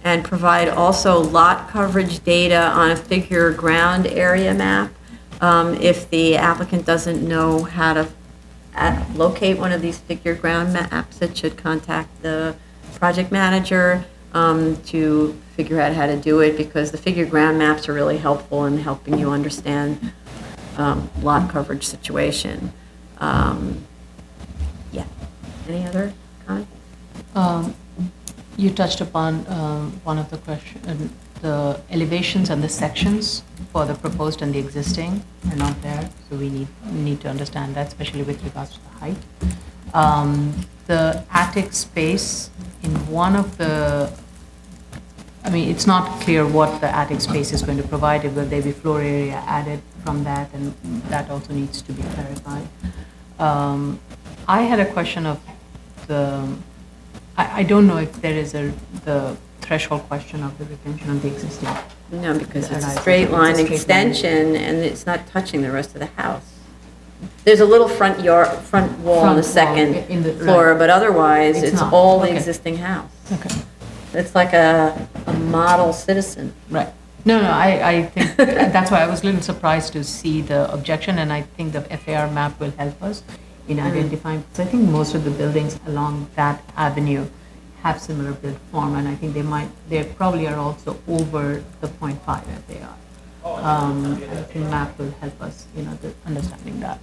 and provide also lot coverage data on a figure ground area map. If the applicant doesn't know how to locate one of these figure ground maps, it should contact the project manager to figure out how to do it, because the figure ground maps are really helpful in helping you understand lot coverage situation. Yeah. Any other comments? You touched upon one of the questions, the elevations and the sections for the proposed and the existing are not there, so we need to understand that, especially with regards to the height. The attic space in one of the, I mean, it's not clear what the attic space is going to provide. Will there be floor area added from that, and that also needs to be clarified. I had a question of I don't know if there is the threshold question of the retention of the existing. No, because it's a It's a straight line straight line. extension, and it's not touching the rest of the house. There's a little front wall on the Front wall second in the- floor, right. but otherwise, It's it's not. all the Okay. existing house. Okay. It's like a model citizen. Right. No, I think, that's why I was a little surprised to see the objection, and I think the FAR map will help us in identifying, because I think most of the buildings along that avenue have similar build form, and I think they probably are also over the 0.5 FAR. I think map will help us, the understanding that.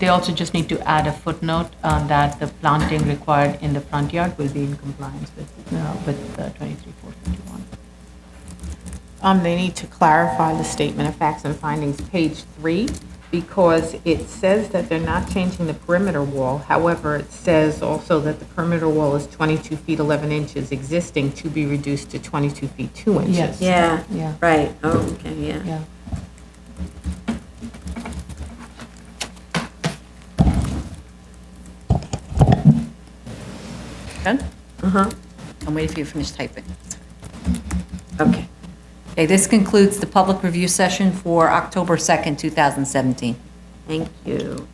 They also just need to add a footnote that the planting required in the front yard will be in compliance with 23-451. They need to clarify the statement of facts and findings, page 3, because it says that they're not changing the perimeter wall. However, it says also that the perimeter wall is 22 feet 11 inches existing to be reduced to 22 feet 2 inches. Yes. Yeah, Yeah. right, oh, okay, yeah. Yeah. Done? Uh-huh, I'm waiting for you to finish typing. okay. Okay, this concludes the public review session for October 2nd, 2017. Thank you.